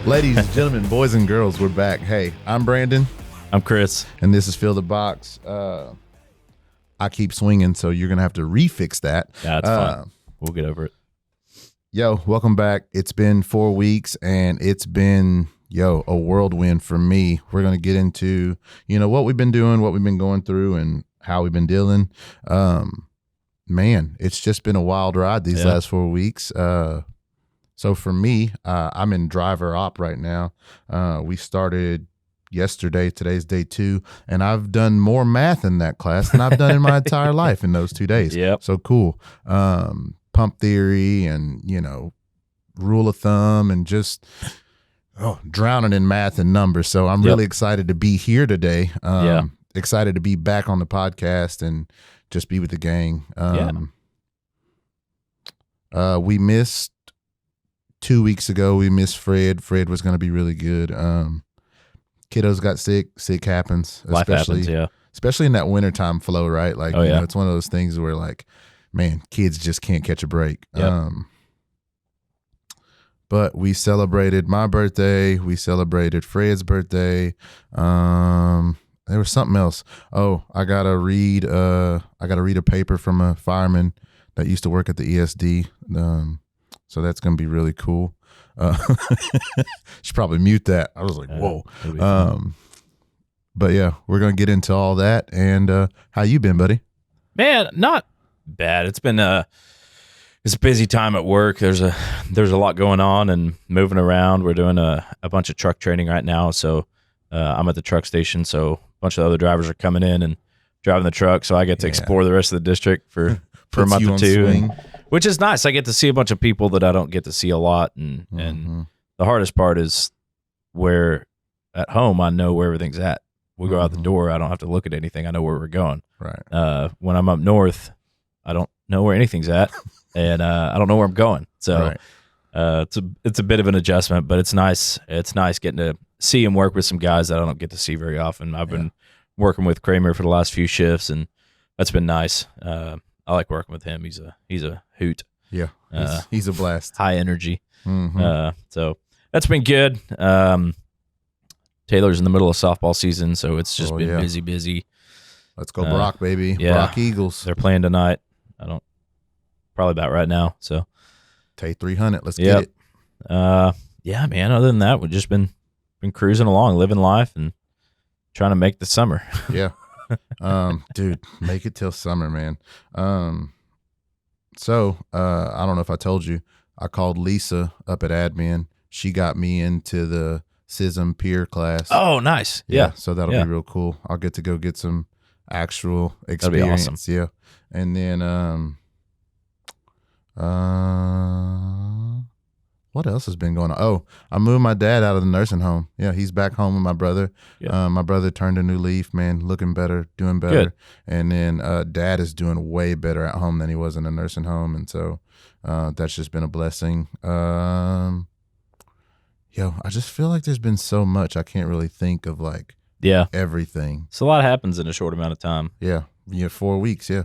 Ladies and gentlemen, boys and girls, we're back. Hey, I'm Brandon. I'm Chris. And this is Fill the Box. I keep swinging, so you're going to have to refix that. That's fine. We'll get over it. Yo, welcome back. It's been 4 weeks, and it's been, a whirlwind for me. We're going to get into, what we've been doing, what we've been going through, and how we've been dealing. Man, it's just been a wild ride these last 4 weeks. So for me, I'm in driver op right now. We started yesterday. Today's day 2, and I've done more math in that class than I've done in my entire life in those 2 days. Yep. So cool. Pump theory and, rule of thumb and just drowning in math and numbers. So I'm really excited to be here today. Excited to be back on the podcast and just be with the gang. We missed 2 weeks ago. We missed Fred. Fred was going to be really good. Kiddos got sick. Sick happens. Life happens, especially in that wintertime flow, right? Like, it's one of those things where, like, man, kids just can't catch a break. Yep. But we celebrated my birthday. We celebrated Fred's birthday. There was something else. Oh, I gotta read a paper from a fireman that used to work at the ESD. So that's gonna be really cool. Should probably mute that. I was like, whoa. But yeah, we're gonna get into all that. And how you been, buddy? Man, not bad. It's been it's a busy time at work. There's a lot going on and moving around. We're doing a bunch of truck training right now. So I'm at the truck station. So a bunch of other drivers are coming in and driving the truck. So I get to explore the rest of the district for a month or two, which is nice. I get to see a bunch of people that I don't get to see a lot. And the hardest part is where at home, I know where everything's at. We go out the door. I don't have to look at anything. I know where we're going. Right. When I'm up north, I don't know where anything's at, and I don't know where I'm going. So it's a bit of an adjustment, but it's nice. It's nice getting to see and work with some guys that I don't get to see very often. I've been working with Kramer for the last few shifts, and that's been nice. I like working with him. He's a hoot. Yeah, he's a blast. High energy. So that's been good. Taylor's in the middle of softball season, so it's just been busy. Let's go Brock, baby. Yeah. Brock Eagles. They're playing tonight. Probably about right now. So Tay 300. Let's get it. Yeah, man. Other than that, we've just been cruising along, living life, and trying to make the summer. Yeah. Dude, make it till summer, man. So I don't know if I told you, I called Lisa up at admin. She got me into the SISM peer class. Oh, nice. Yeah. So that'll be real cool. I'll get to go get some actual experience. That'll be awesome. Yeah. And then what else has been going on? Oh, I moved my dad out of the nursing home. Yeah, he's back home with my brother. Yeah. My brother turned a new leaf, man, looking better, doing better. Good. And then dad is doing way better at home than he was in the nursing home. And so that's just been a blessing. I just feel like there's been so much I can't really think of everything. So a lot happens in a short amount of time. Yeah. 4 weeks. Yeah.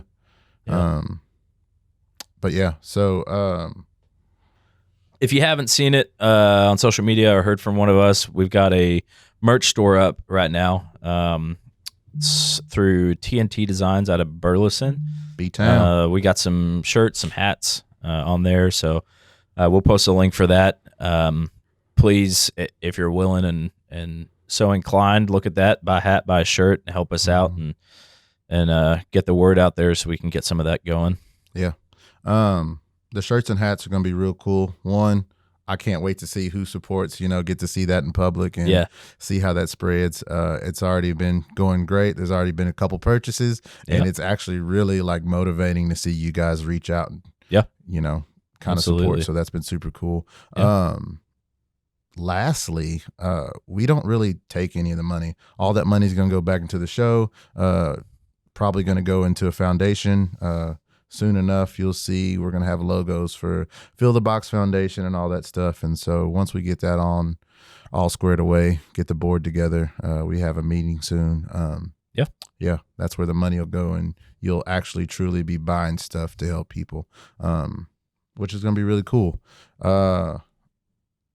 But yeah, so if you haven't seen it on social media or heard from one of us, we've got a merch store up right now through TNT Designs out of Burleson. B-Town. We got some shirts, some hats on there, so we'll post a link for that. Please, if you're willing and so inclined, look at that, buy a hat, buy a shirt, and help us out and get the word out there so we can get some of that going. Yeah. The shirts and hats are going to be real cool. One, I can't wait to see who supports, get to see that in public and see how that spreads. It's already been going great. There's already been a couple purchases, and it's actually really motivating to see you guys reach out and, kind of support. So that's been super cool. Yeah. Lastly, we don't really take any of the money. All that money is going to go back into the show. Probably going to go into a foundation. Soon enough, you'll see we're going to have logos for Fill the Box Foundation and all that stuff. And so once we get that all squared away, get the board together, we have a meeting soon. Yeah, that's where the money will go, and you'll actually truly be buying stuff to help people, which is going to be really cool.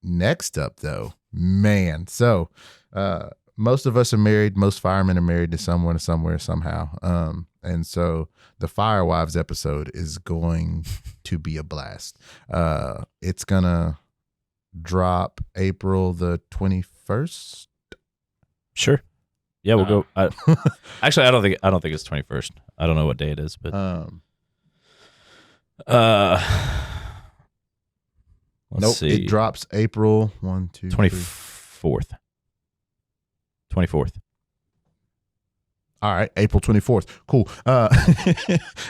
next up, though, man. So, most of us are married. Most firemen are married to someone, somewhere, somehow. And so the Firewives episode is going to be a blast. It's gonna drop April the 21st. Sure. Yeah, we'll go. Actually, I don't think it's 21st. I don't know what day it is, but let's see. It drops April 24th. 24th. All right, April 24th. Cool.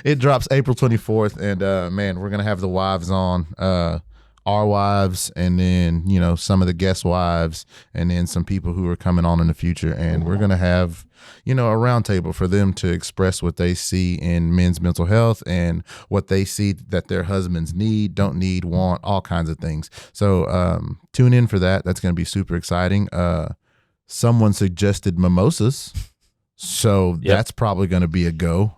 It drops April 24th, and man, we're gonna have the wives on, our wives, and then some of the guest wives, and then some people who are coming on in the future, and we're gonna have a roundtable for them to express what they see in men's mental health and what they see that their husbands need, don't need, want, all kinds of things. So tune in for that. That's gonna be super exciting. Someone suggested mimosas. So that's probably going to be a go.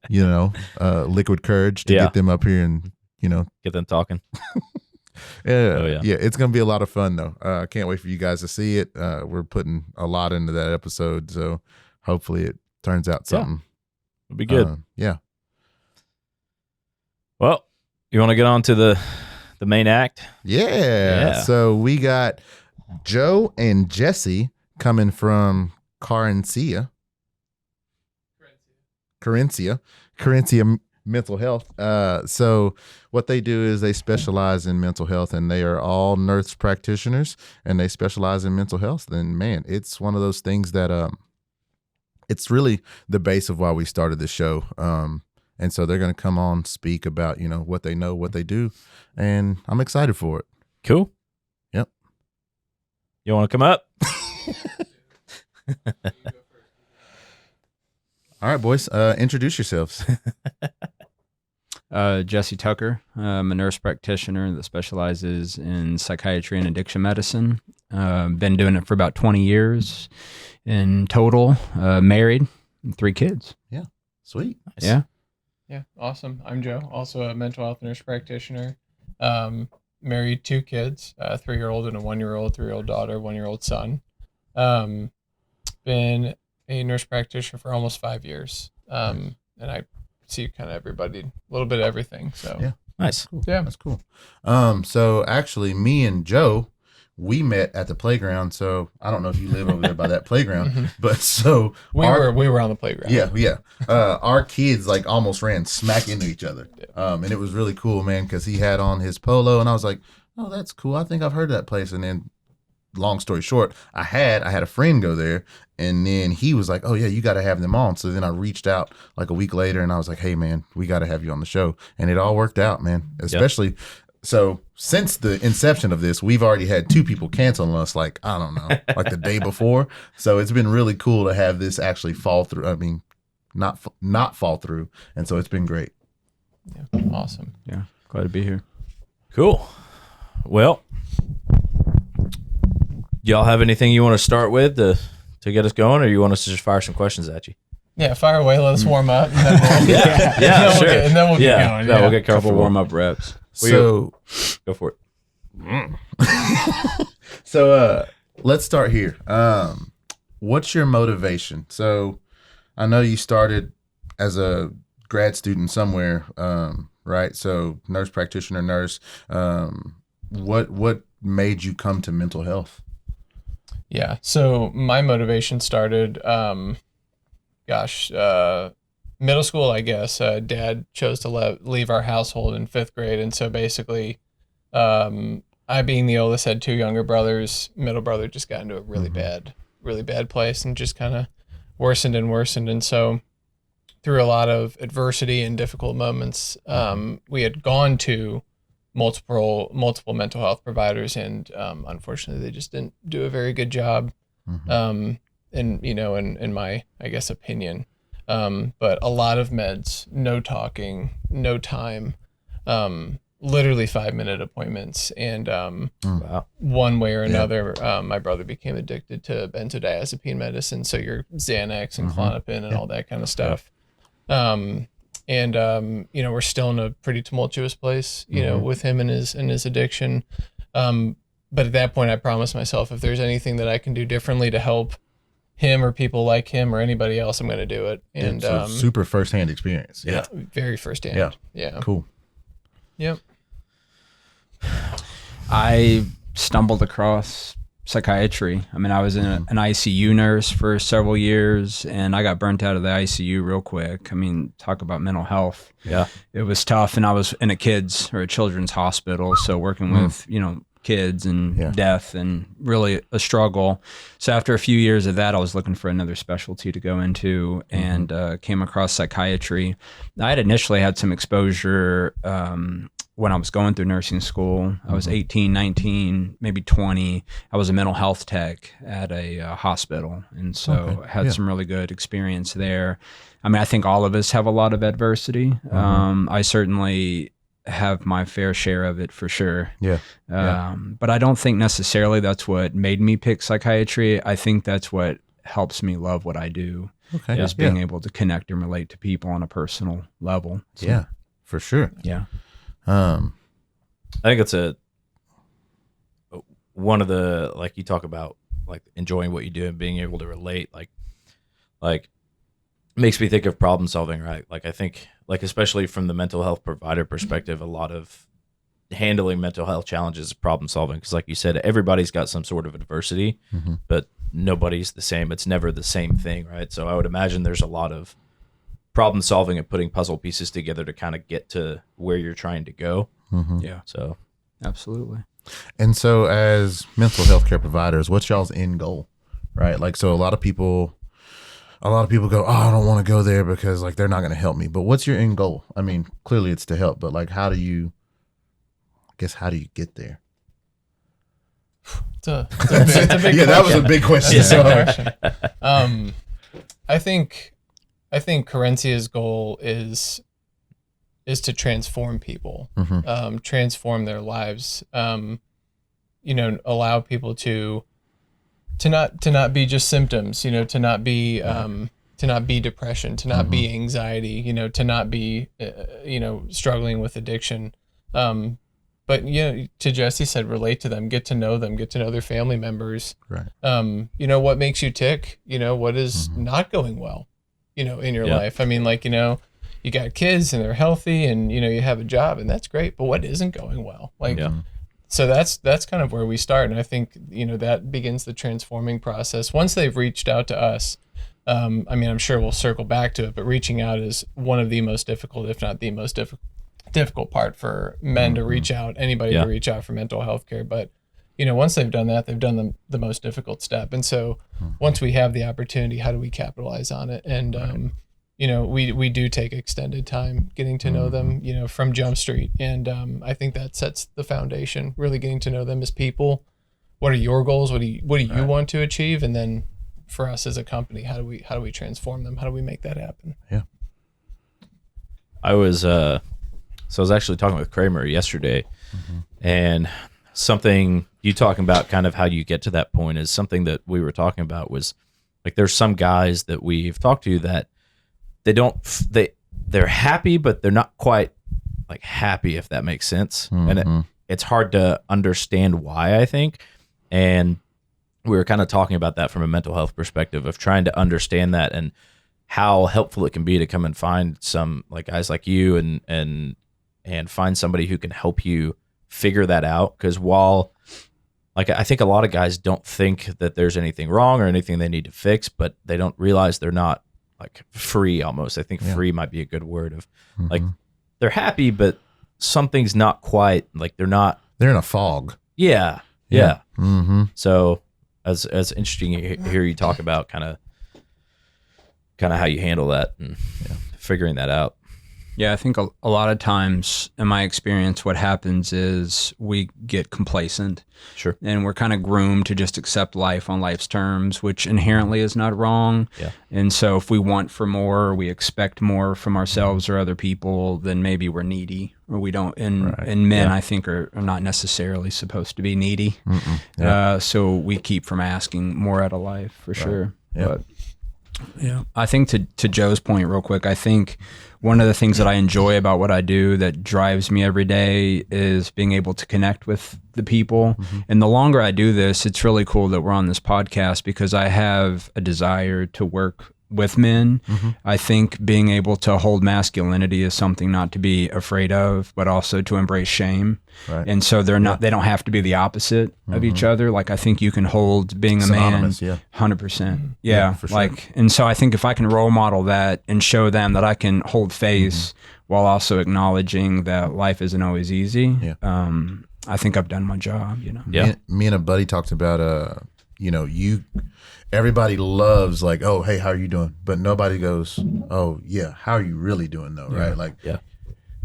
Liquid Courage to get them up here and get them talking. Yeah, it's going to be a lot of fun though. I can't wait for you guys to see it. We're putting a lot into that episode, so hopefully it turns out something. It'll be good. Yeah. Well, you want to get on to the main act? Yeah. So we got Joe and Jesse coming from Carencia Mental Health. So what they do is they specialize in mental health, and they are all nurse practitioners, and they specialize in mental health. And man, it's one of those things that it's really the base of why we started this show. And so they're going to come on, speak about what they know, what they do, and I'm excited for it. Cool. Yep. You want to come up? All right, boys. Introduce yourselves. Jesse Tucker. I'm a nurse practitioner that specializes in psychiatry and addiction medicine. Been doing it for about 20 years in total. Married, 3 kids. Yeah, sweet. Nice. Yeah, awesome. I'm Joe, also a mental health nurse practitioner. Married, 2 kids, a 3-year-old and a 1-year-old, 3-year-old daughter, 1-year-old son. Been a nurse practitioner for almost 5 years. And I see kind of everybody, a little bit of everything. So yeah, nice. Cool. Yeah, that's cool. So actually, me and Joe, we met at the playground. So I don't know if you live over there by that playground, but so we were on the playground. Yeah. Our kids like almost ran smack into each other. And it was really cool, man, because he had on his polo, and I was like, oh, that's cool. I think I've heard of that place. And then, long story short, I had a friend go there, and then he was like, oh yeah, you got to have them on. So then I reached out like a week later, and I was like, hey man, we got to have you on the show. And it all worked out, man. Especially so since the inception of this, we've already had 2 people cancel on us, like, I don't know, like the day before. So it's been really cool to have this actually fall through. I mean, not fall through. And so it's been great. Yeah, awesome. Yeah, glad to be here. Cool. Well, y'all have anything you want to start with to get us going, or you want us to just fire some questions at you? Yeah, fire away. Let us warm up. And then Sure. And then we'll get going. Yeah, we'll get Couple comfortable. warm-up reps. So Go for it. So let's start here. What's your motivation? So I know you started as a grad student somewhere, right? So nurse practitioner, nurse. What made you come to mental health? Yeah. So my motivation started, middle school, I guess. Dad chose to leave our household in 5th grade. And so basically, I being the oldest had 2 younger brothers. Middle brother just got into a really bad place and just kind of worsened and worsened. And so through a lot of adversity and difficult moments, we had gone to multiple mental health providers, and unfortunately they just didn't do a very good job, in my, I guess, opinion. But a lot of meds, no talking, no time, literally 5-minute appointments, and one way or another, my brother became addicted to benzodiazepine medicine, so your Xanax and Klonopin and all that kind of stuff. We're still in a pretty tumultuous place, with him and his addiction. But at that point, I promised myself, if there's anything that I can do differently to help him or people like him or anybody else, I'm going to do it. And so super firsthand experience. Yeah. very firsthand. Yeah. Yeah. Cool. Yep. I stumbled across psychiatry. I mean, I was an ICU nurse for several years, and I got burnt out of the ICU real quick. I mean, talk about mental health. Yeah. It was tough, and I was in a children's hospital, so working with, kids and death, and really a struggle. So after a few years of that, I was looking for another specialty to go into, and came across psychiatry. I had initially had some exposure when I was going through nursing school. I was 18, 19, maybe 20. I was a mental health tech at a hospital, and so I had some really good experience there. I mean, I think all of us have a lot of adversity. I certainly have my fair share of it for sure. But I don't think necessarily that's what made me pick psychiatry. I think that's what helps me love what I do, is being able to connect and relate to people on a personal level. So, Yeah, for sure. Yeah. I think it's one of the, like you talk about, like enjoying what you do and being able to relate, like makes me think of problem solving, right? Like I think, like especially from the mental health provider perspective, a lot of handling mental health challenges is problem solving, because like you said, everybody's got some sort of adversity, but nobody's the same. It's never the same thing, right? So I would imagine there's a lot of problem solving and putting puzzle pieces together to kind of get to where you're trying to go. Yeah. So Absolutely. And so as mental health care providers, what's y'all's end goal, right? Like, so a lot of people go, oh, I don't want to go there because like they're not going to help me. But what's your end goal? I mean, clearly it's to help, but like, how do you get there? It's a big Yeah, that was a big question. It's a big question. I think Carencia's goal is to transform people, transform their lives. Allow people to not be just symptoms. To not be depression, to not be anxiety. To not be struggling with addiction. But to Jesse said, relate to them, get to know them, get to know their family members. Right. What makes you tick? What is not going well? In your life. I mean, like, you got kids and they're healthy and, you have a job and that's great, but what isn't going well? Like, so that's kind of where we start. And I think, that begins the transforming process. Once they've reached out to us, I mean, I'm sure we'll circle back to it, but reaching out is one of the most difficult, if not the most difficult part for men to reach out, anybody to reach out for mental health care. But, once they've done that, they've done the most difficult step. And so once we have the opportunity, how do we capitalize on it? And, we do take extended time getting to know them, from Jump Street. And I think that sets the foundation, really getting to know them as people. What are your goals? What do you want to achieve? And then for us as a company, how do we transform them? How do we make that happen? Yeah. I was actually talking with Kramer yesterday, and something you talking about, kind of how you get to that point, is something that we were talking about. Was like, there's some guys that we've talked to that they're happy, but they're not quite like happy, if that makes sense. And it's hard to understand why, I think. And we were kind of talking about that from a mental health perspective, of trying to understand that and how helpful it can be to come and find some like guys like you and find somebody who can help you figure that out. Because while like, I think a lot of guys don't think that there's anything wrong or anything they need to fix, but they don't realize they're not like free almost. I think free might be a good word of like, they're happy, but something's not quite like, they're in a fog. Yeah. So as interesting to hear you talk about kind of how you handle that and figuring that out. Yeah, I think a lot of times in my experience, what happens is we get complacent. Sure. And we're kind of groomed to just accept life on life's terms, which inherently is not wrong. Yeah. And so if we want for more, or we expect more from ourselves or other people, then maybe we're needy, or we don't. And men, I think, are not necessarily supposed to be needy. So we keep from asking more out of life, for sure. Yeah. But Yeah. I think to Joe's point real quick, I think one of the things that I enjoy about what I do that drives me every day is being able to connect with the people. And the longer I do this, it's really cool that we're on this podcast because I have a desire to work with men. I think being able to hold masculinity is something not to be afraid of, but also to embrace shame. Right. And so they don't have to be the opposite of each other. Like I think you can hold being a man Synonymous, yeah. 100%. Yeah. for sure. Like, and so I think if I can role model that and show them that I can hold face while also acknowledging that life isn't always easy, I think I've done my job, you know? Yeah. Me and a buddy talked about, everybody loves like, oh, hey, how are you doing? But nobody goes, oh, yeah, how are you really doing though, right? Like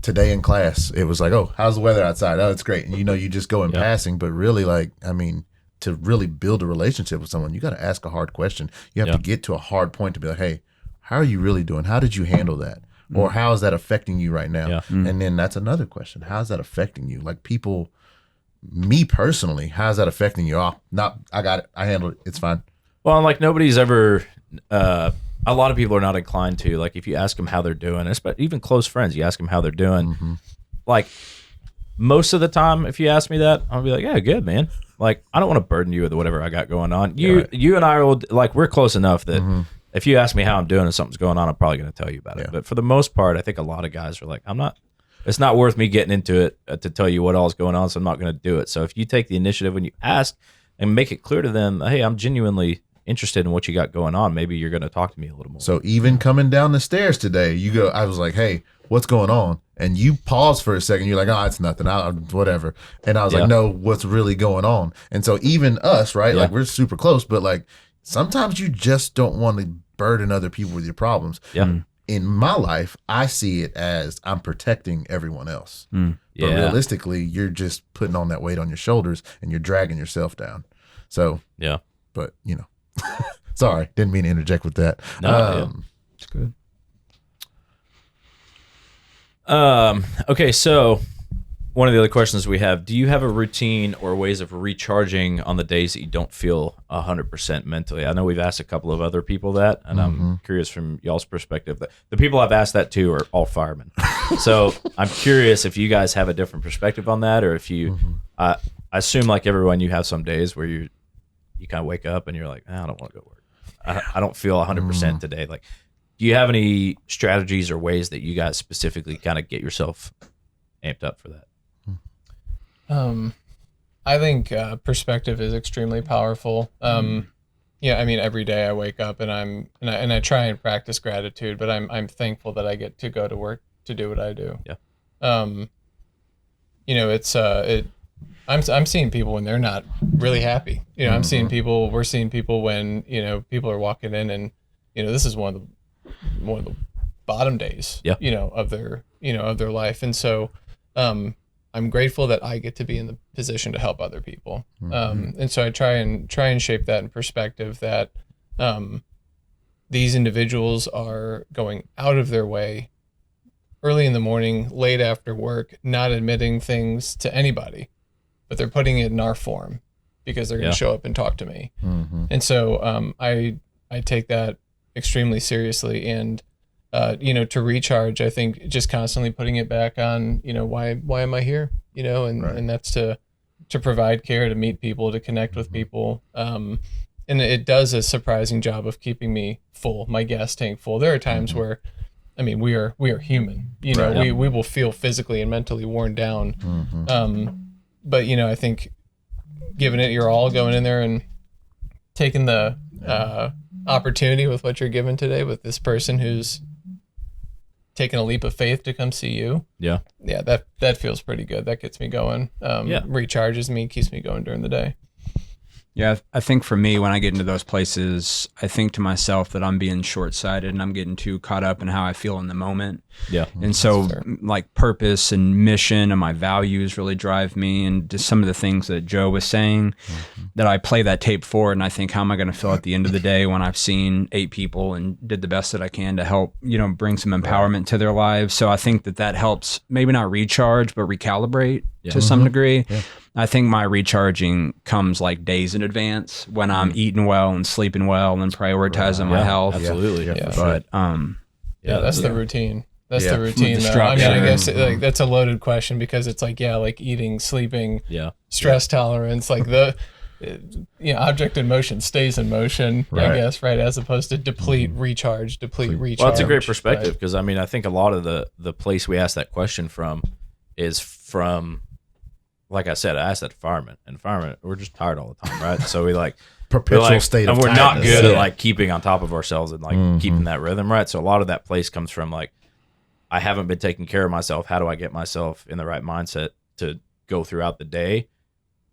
today in class, it was like, oh, how's the weather outside? Oh, it's great. And you just go in passing, but really like, I mean, to really build a relationship with someone, you got to ask a hard question. You have to get to a hard point to be like, hey, how are you really doing? How did you handle that? Or how is that affecting you right now? And then that's another question. How's that affecting you? Like people, me personally, how's that affecting you? Oh, I got it. I handled it. It's fine. Well, like nobody's ever, a lot of people are not inclined to, like if you ask them how they're doing, even close friends, you ask them how they're doing. Like most of the time, if you ask me that, I'll be like, yeah, good, man. Like, I don't want to burden you with whatever I got going on. You and I will, like, we're close enough that if you ask me how I'm doing and something's going on, I'm probably going to tell you about it. But for the most part, I think a lot of guys are like, it's not worth me getting into it to tell you what all is going on, so I'm not going to do it. So if you take the initiative when you ask and make it clear to them, hey, I'm genuinely interested in what you got going on, maybe you're going to talk to me a little more. So even coming down the stairs today, I was like, hey, what's going on? And you pause for a second. You're like, oh, it's nothing. Whatever. And I was like, no, what's really going on? And so even us, right? Like we're super close, but like sometimes you just don't want to burden other people with your problems. Yeah. In my life, I see it as I'm protecting everyone else. But realistically, you're just putting on that weight on your shoulders and you're dragging yourself down. So, but sorry, didn't mean to interject with that. It's good. Okay, so one of the other questions we have, do you have a routine or ways of recharging on the days that you don't feel 100% mentally? I know we've asked a couple of other people that, and I'm curious from y'all's perspective. That the people I've asked that to are all firemen. So I'm curious if you guys have a different perspective on that, or if you, I assume like everyone, you have some days where you kind of wake up and you're like, I don't want to go to work. I don't feel 100% today. Like, do you have any strategies or ways that you guys specifically kind of get yourself amped up for that? I think perspective is extremely powerful. I mean, every day I wake up and I try and practice gratitude, but I'm thankful that I get to go to work to do what I do. Yeah. I'm seeing people when they're not really happy. We're seeing people when, people are walking in and, this is one of the bottom days, of their life. And so, I'm grateful that I get to be in the position to help other people. And so I try and shape that in perspective that, these individuals are going out of their way early in the morning, late after work, not admitting things to anybody, but they're putting it in our form because they're going to show up and talk to me. And so, I take that extremely seriously. And, to recharge, I think just constantly putting it back on, why am I here? And that's to provide care, to meet people, to connect with people. And it does a surprising job of keeping me full, my gas tank full. There are times where, we are human, we will feel physically and mentally worn down. But, I think giving it your all, going in there and taking the opportunity with what you're given today with this person who's taking a leap of faith to come see you. Yeah, that feels pretty good. That gets me going. Recharges me, keeps me going during the day. Yeah, I think for me, when I get into those places, I think to myself that I'm being short-sighted and I'm getting too caught up in how I feel in the moment. Yeah. And so like purpose and mission and my values really drive me, and just some of the things that Joe was saying that I play that tape for, and I think, how am I going to feel at the end of the day when I've seen 8 people and did the best that I can to help, bring some empowerment to their lives. So I think that helps maybe not recharge, but recalibrate to some Mhm. degree. Yeah. I think my recharging comes like days in advance when I'm eating well and sleeping well and prioritizing my Yeah, health. absolutely. Yeah, Yeah. for sure. But Yeah, that's yeah. the routine. That's Yeah. the routine, The though. I mean, I structure. guess like that's a loaded question because it's like, yeah, like eating, sleeping, Yeah. stress tolerance, like the object in motion stays in motion, I Right. guess, right? As opposed to deplete, recharge, deplete, recharge. Well, that's a great perspective right? because I mean, I think a lot of the place we ask that question from is from, like I said, I asked that fireman, and firemen, we're just tired all the time, right? So we're Perpetual like, state of and we're not tiredness. good at Yeah. like keeping on top of ourselves and like keeping that rhythm, right? So a lot of that place comes from like, I haven't been taking care of myself. How do I get myself in the right mindset to go throughout the day?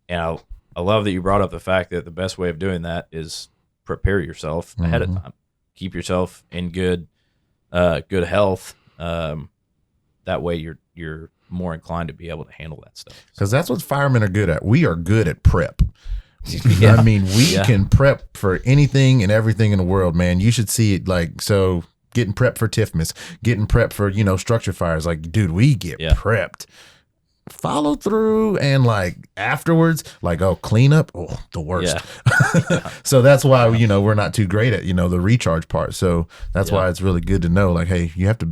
And I love that you brought up the fact that the best way of doing that is prepare yourself ahead of time. Keep yourself in good health. That way you're more inclined to be able to handle that stuff. Because that's what firemen are good at. We are good at prep. Yeah. I mean, we Yeah. can prep for anything and everything in the world, man. You should see it like, so getting prepped for TIFMAS, getting prepped for, structure fires. Like, dude, we get Yeah. prepped. Follow through and like afterwards, like, oh, clean up. Oh, the worst. Yeah. So that's why, we're not too great at, the recharge part. So that's Yeah. why it's really good to know, like, hey, you have to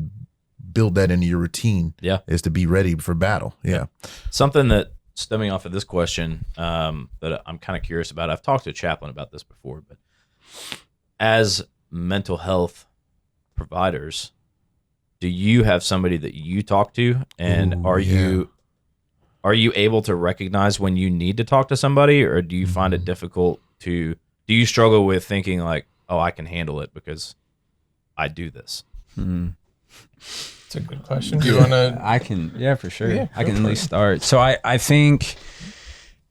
build that into your routine. Yeah. Is to be ready for battle. Yeah. Something that, stemming off of this question, that I'm kind of curious about. I've talked to a chaplain about this before, but as mental health providers, do you have somebody that you talk to, and Ooh, are yeah. you able to recognize when you need to talk to somebody, or do you find it difficult do you struggle with thinking like, oh, I can handle it because I do this? It's a good question. Do you want to? I can, yeah, for sure. Yeah, I can go at for least start. So I think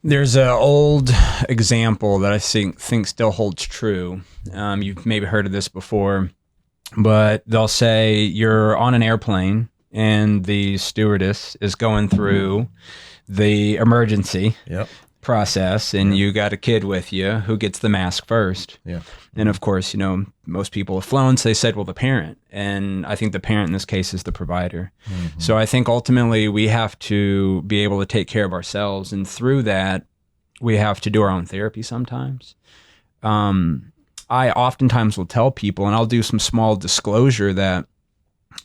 there's an old example that I think still holds true. You've maybe heard of this before, but they'll say you're on an airplane and the stewardess is going through the emergency Yep. process, and you got a kid with you who gets the mask first. Yeah. And of course, most people have flown, so they said, well, the parent. And I think the parent in this case is the provider. So I think ultimately we have to be able to take care of ourselves. And through that, we have to do our own therapy sometimes. I oftentimes will tell people, and I'll do some small disclosure that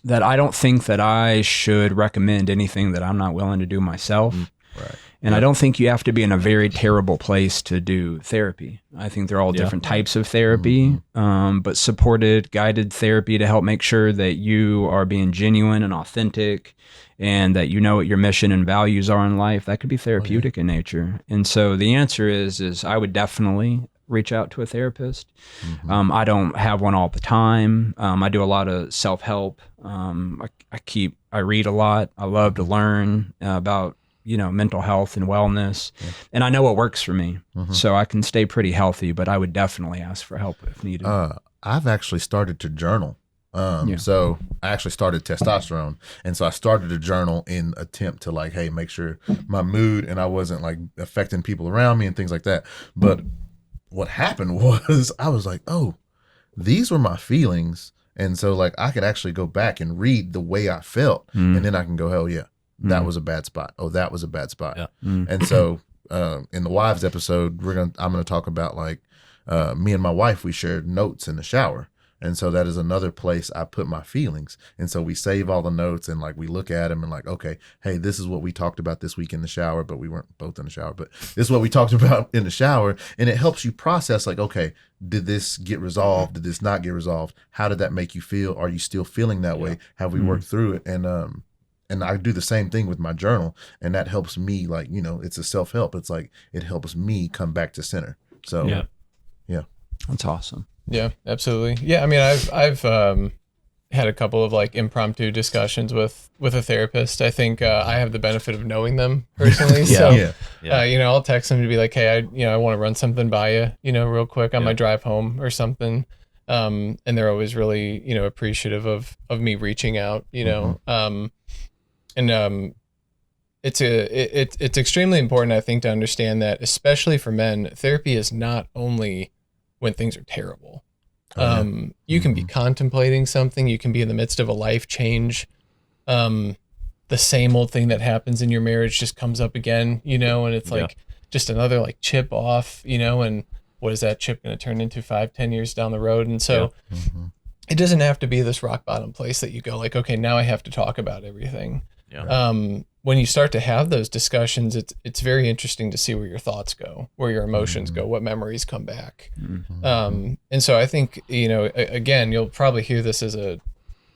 I don't think that I should recommend anything that I'm not willing to do myself. Right. And I don't think you have to be in a very terrible place to do therapy. I think they're all different types of therapy, but supported, guided therapy to help make sure that you are being genuine and authentic and that you know what your mission and values are in life. That could be therapeutic in nature. And so the answer is I would definitely reach out to a therapist. I don't have one all the time. I do a lot of self-help. I read a lot. I love to learn about mental health and wellness. And I know what works for me. So I can stay pretty healthy, but I would definitely ask for help if needed. I've actually started to journal. So I actually started testosterone. And so I started to journal in attempt to like, hey, make sure my mood and I wasn't like affecting people around me and things like that. But what happened was I was like, oh, these were my feelings. And so like I could actually go back and read the way I felt. And then I can go, hell yeah. That was a bad spot. Oh, that was a bad spot. Yeah. And so in the wives episode, I'm gonna talk about like me and my wife, we shared notes in the shower. And so that is another place I put my feelings. And so we save all the notes and like we look at them and like, okay, hey, this is what we talked about this week in the shower, but we weren't both in the shower, but this is what we talked about in the shower. And it helps you process like, okay, did this get resolved? Did this not get resolved? How did that make you feel? Are you still feeling that way? Have we worked through it? And I do the same thing with my journal, and that helps me like, it's a self-help. It's like, it helps me come back to center. So yeah. That's awesome. Yeah, absolutely. Yeah, I mean, I've had a couple of like impromptu discussions with a therapist. I think I have the benefit of knowing them personally. So, I'll text them to be like, hey, I want to run something by you, real quick on my drive home or something. And they're always really, appreciative of me reaching out, it's extremely important, I think, to understand that, especially for men, therapy is not only when things are terrible. You can be contemplating something. You can be in the midst of a life change. The the same old thing that happens in your marriage just comes up again, and it's like just another like chip off, and what is that chip going to turn into 5-10 years down the road? And so it doesn't have to be this rock bottom place that you go like, okay, now I have to talk about everything. When you start to have those discussions, it's very interesting to see where your thoughts go, where your emotions go, what memories come back. And so I think, again, you'll probably hear this as a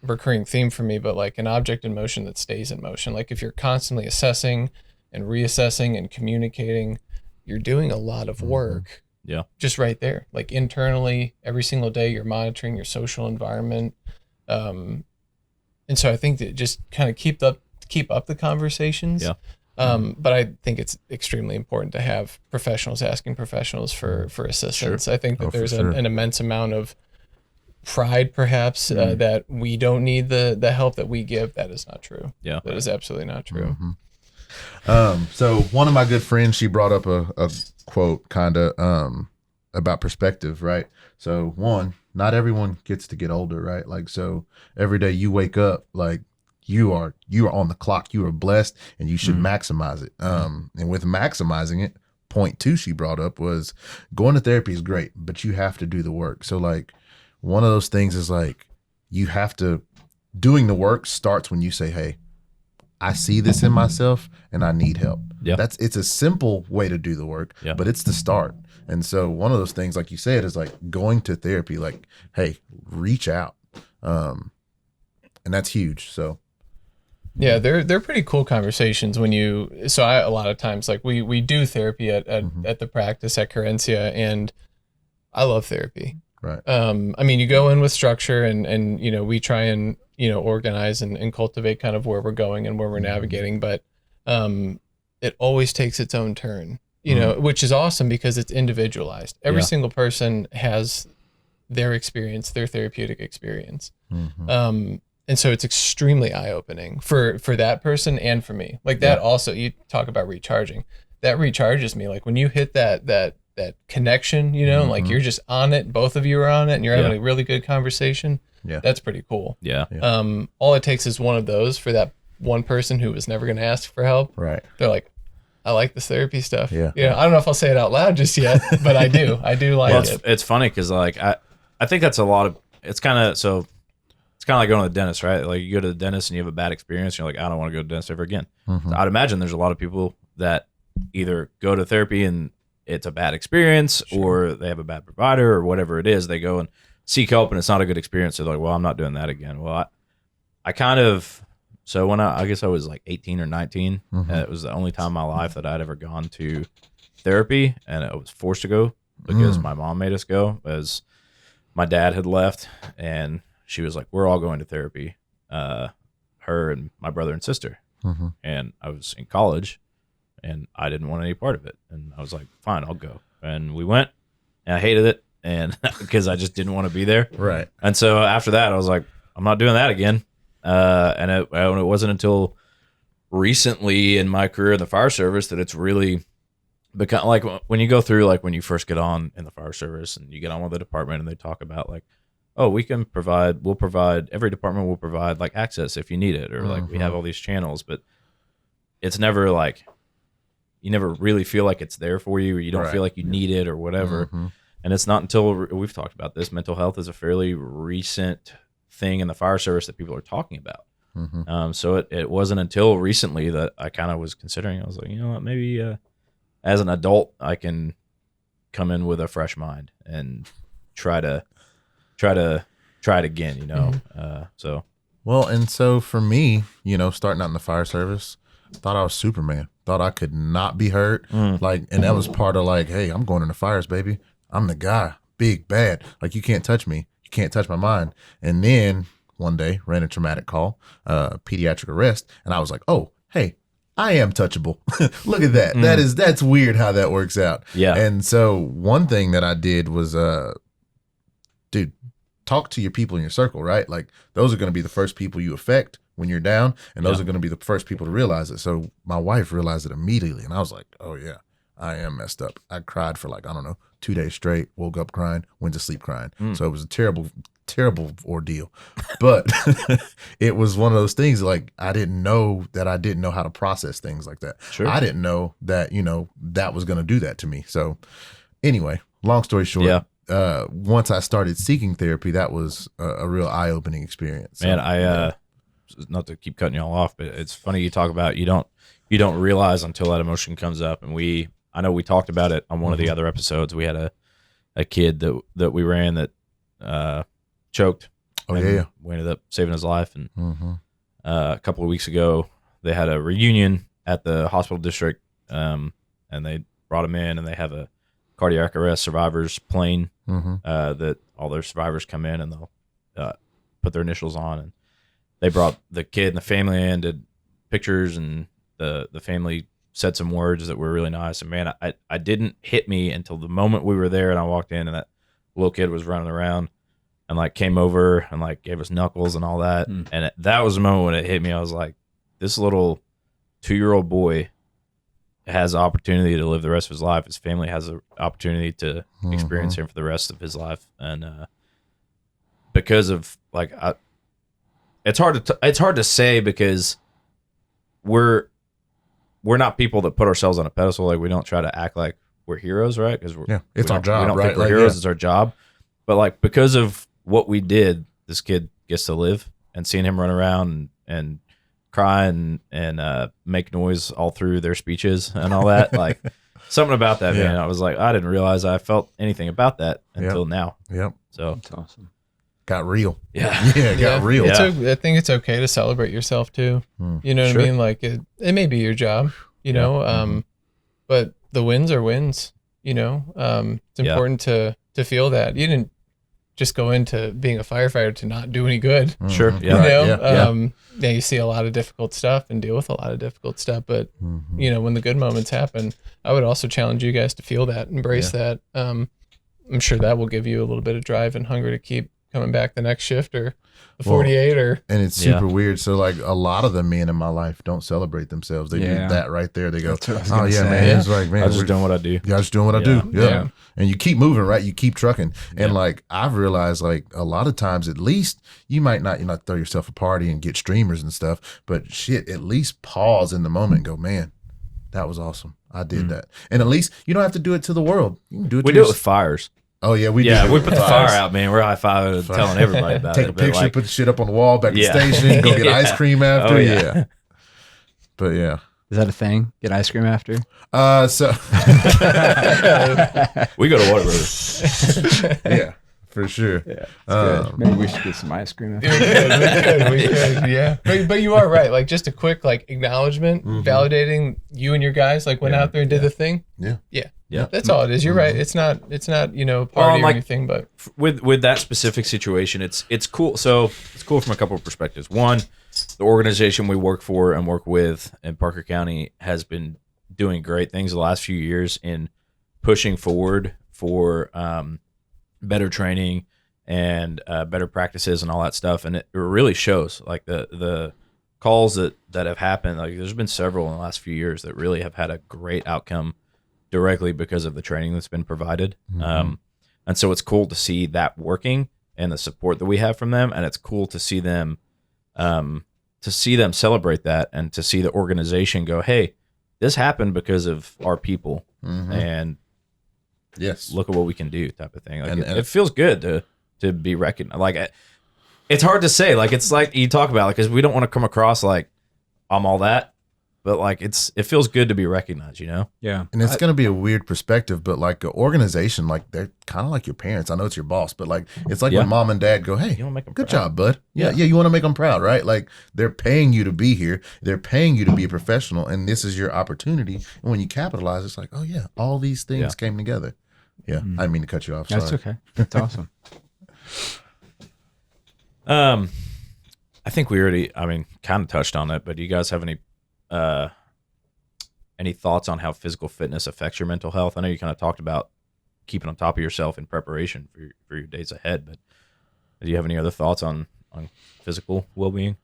recurring theme for me, but like an object in motion that stays in motion. Like if you're constantly assessing and reassessing and communicating, you're doing a lot of work. Just right there, like internally, every single day, you're monitoring your social environment. And so I think that just kind of keep up the conversations. But I think it's extremely important to have professionals asking professionals for assistance. I think that there's an immense amount of pride, perhaps, that we don't need the help that we give. That is not true. That is absolutely not true. So one of my good friends, she brought up a quote kind of about perspective, right? So one, not everyone gets to get older, right? Like, so every day you wake up, like you are on the clock, you are blessed, and you should maximize it. And with maximizing it, point two she brought up was going to therapy is great, but you have to do the work. So like one of those things is like, you have to, doing the work starts when you say, hey, I see this in myself and I need help. It's a simple way to do the work, but it's the start. And so one of those things, like you said, is like going to therapy, like, hey, reach out. And that's huge. So yeah, they're pretty cool conversations when a lot of times, like we do therapy at the practice at Carencia, and I love therapy. Right. I mean, you go in with structure and we try and, organize and cultivate kind of where we're going and where we're navigating, but it always takes its own turn, which is awesome because it's individualized. Every single person has their experience, their therapeutic experience. And so it's extremely eye-opening for that person and for me. Like that also, you talk about recharging. That recharges me. Like when you hit that connection, like you're just on it, both of you are on it, and you're having a really good conversation. That's pretty cool. All it takes is one of those for that one person who was never going to ask for help. Right. They're like, I like this therapy stuff. Yeah. I don't know if I'll say it out loud just yet, but I do. I do like it. It's funny because like I think that's a lot of, it's kind of like going to the dentist, right? Like you go to the dentist and you have a bad experience, and you're like, I don't want to go to the dentist ever again. So I'd imagine there's a lot of people that either go to therapy and it's a bad experience, or they have a bad provider, or whatever it is. They go and seek help and it's not a good experience. So they're like, well, I'm not doing that again. Well, I kind of, so when I guess I was like 18 or 19, it was the only time in my life that I'd ever gone to therapy, and I was forced to go because my mom made us go, as my dad had left, and she was like, we're all going to therapy, her and my brother and sister. And I was in college and I didn't want any part of it. And I was like, fine, I'll go. And we went, and I hated it, and because I just didn't want to be there. Right. And so after that, I was like, I'm not doing that again. And it wasn't until recently in my career in the fire service that it's really become like, when you go through, like when you first get on in the fire service and you get on with the department and they talk about like, oh, we'll provide, every department will provide like access if you need it, or like we have all these channels, but it's never like, you never really feel like it's there for you, or you don't feel like you need it or whatever. And it's not until we've talked about this, mental health is a fairly recent thing in the fire service that people are talking about. So it wasn't until recently that I kind of was considering, I was like, you know what, maybe as an adult, I can come in with a fresh mind and try it again, so. Well, and so for me, starting out in the fire service, thought I was Superman, thought I could not be hurt. And that was part of like, hey, I'm going in the fires, baby. I'm the guy, big, bad. Like, you can't touch me. You can't touch my mind. And then one day ran a traumatic call, pediatric arrest. And I was like, oh, hey, I am touchable. Look at that. That's weird how that works out. Yeah. And so one thing that I did was, dude, talk to your people in your circle, right? Like, those are going to be the first people you affect when you're down, and those are going to be the first people to realize it. So my wife realized it immediately, and I was like, oh yeah, I am messed up. I cried for like, I don't know, 2 days straight, woke up crying, went to sleep crying. So it was a terrible ordeal. But it was one of those things like I didn't know how to process things like that. Sure. I didn't know that, that was going to do that to me. So anyway, long story short, once I started seeking therapy, that was a real eye-opening experience. Man, I not to keep cutting y'all off, but it's funny you talk about you don't realize until that emotion comes up. And I know we talked about it on one of the other episodes. We had a kid that we ran that choked. Oh, and yeah. We ended up saving his life. And a couple of weeks ago, they had a reunion at the hospital district, and they brought him in, and they have a cardiac arrest survivors plane that all their survivors come in and they'll put their initials on. And they brought the kid and the family in, did pictures, and the family said some words that were really nice. And man, I didn't hit me until the moment we were there and I walked in and that little kid was running around and like came over and like gave us knuckles and all that. And that was the moment when it hit me. I was like, this little 2-year-old boy has the opportunity to live the rest of his life. His family has the opportunity to experience him for the rest of his life. And because of like, it's hard to say because we're not people that put ourselves on a pedestal. Like we don't try to act like we're heroes, right? Because it's our job, we don't right? think we're heroes. It's our job. But like because of what we did, this kid gets to live, and seeing him run around and cry and make noise all through their speeches and all that, like something about that, man. I was like, I didn't realize I felt anything about that until now. Yep. So That's awesome. Got real. Yeah. It got real. I think it's okay to celebrate yourself too. You know what I mean? Like it may be your job, but the wins are wins, it's important to feel that. You didn't just go into being a firefighter to not do any good. Sure. Yeah. You see a lot of difficult stuff and deal with a lot of difficult stuff, but when the good moments happen, I would also challenge you guys to feel that, embrace that. I'm sure that will give you a little bit of drive and hunger to keep coming back the next shift or the 48 and it's super weird. So like a lot of the men in my life don't celebrate themselves. They do that right there. They go, oh yeah, man. It's like, man, I'm just doing what I do. Yeah, I'm just doing what I do. Yeah. And you keep moving, right? You keep trucking. And like, I've realized like a lot of times, at least you might not throw yourself a party and get streamers and stuff, but shit, at least pause in the moment and go, man, that was awesome. I did that. And at least you don't have to do it to the world. You can do it We do it with fires. Oh yeah, we put the fire out, man. We're high fiving and telling everybody about Take it. a picture, put the shit up on the wall back at the station, go get ice cream after. Oh, yeah. But yeah. Is that a thing? Get ice cream after? So we go to Whataburger. yeah, for sure. Yeah, good. Maybe we should get some ice cream after. we could, yeah. But you are right. Like just a quick acknowledgement, validating you and your guys went out there and did the thing. Yeah. That's all it is. You're right. It's not party or anything, but with that specific situation, it's cool. So it's cool from a couple of perspectives. One, the organization we work for and work with in Parker County has been doing great things the last few years in pushing forward for better training and better practices and all that stuff. And it really shows. Like the calls that have happened, like there's been several in the last few years that really have had a great outcome directly because of the training that's been provided. And so it's cool to see that working and the support that we have from them. And it's cool to see them celebrate that and to see the organization go, hey, this happened because of our people. And look at what we can do type of thing. Like and it feels good to be recognized. Like it's hard to say, like, it's like you talk about, because we don't want to come across like I'm all that. But like it feels good to be recognized, Yeah. And it's going to be a weird perspective, but like an organization, like they're kind of like your parents. I know it's your boss, but like it's like when mom and dad go, "Hey, you want to make them good proud. job, bud." Yeah, you want to make them proud, right? Like they're paying you to be here. They're paying you to be a professional, and this is your opportunity. And when you capitalize, it's like, oh yeah, all these things came together. Yeah, I didn't mean to cut you off. Sorry. That's okay. That's awesome. I think we already, kind of touched on it, but do you guys have any thoughts on how physical fitness affects your mental health? I know you kind of talked about keeping on top of yourself in preparation for your days ahead, but do you have any other thoughts on physical well-being?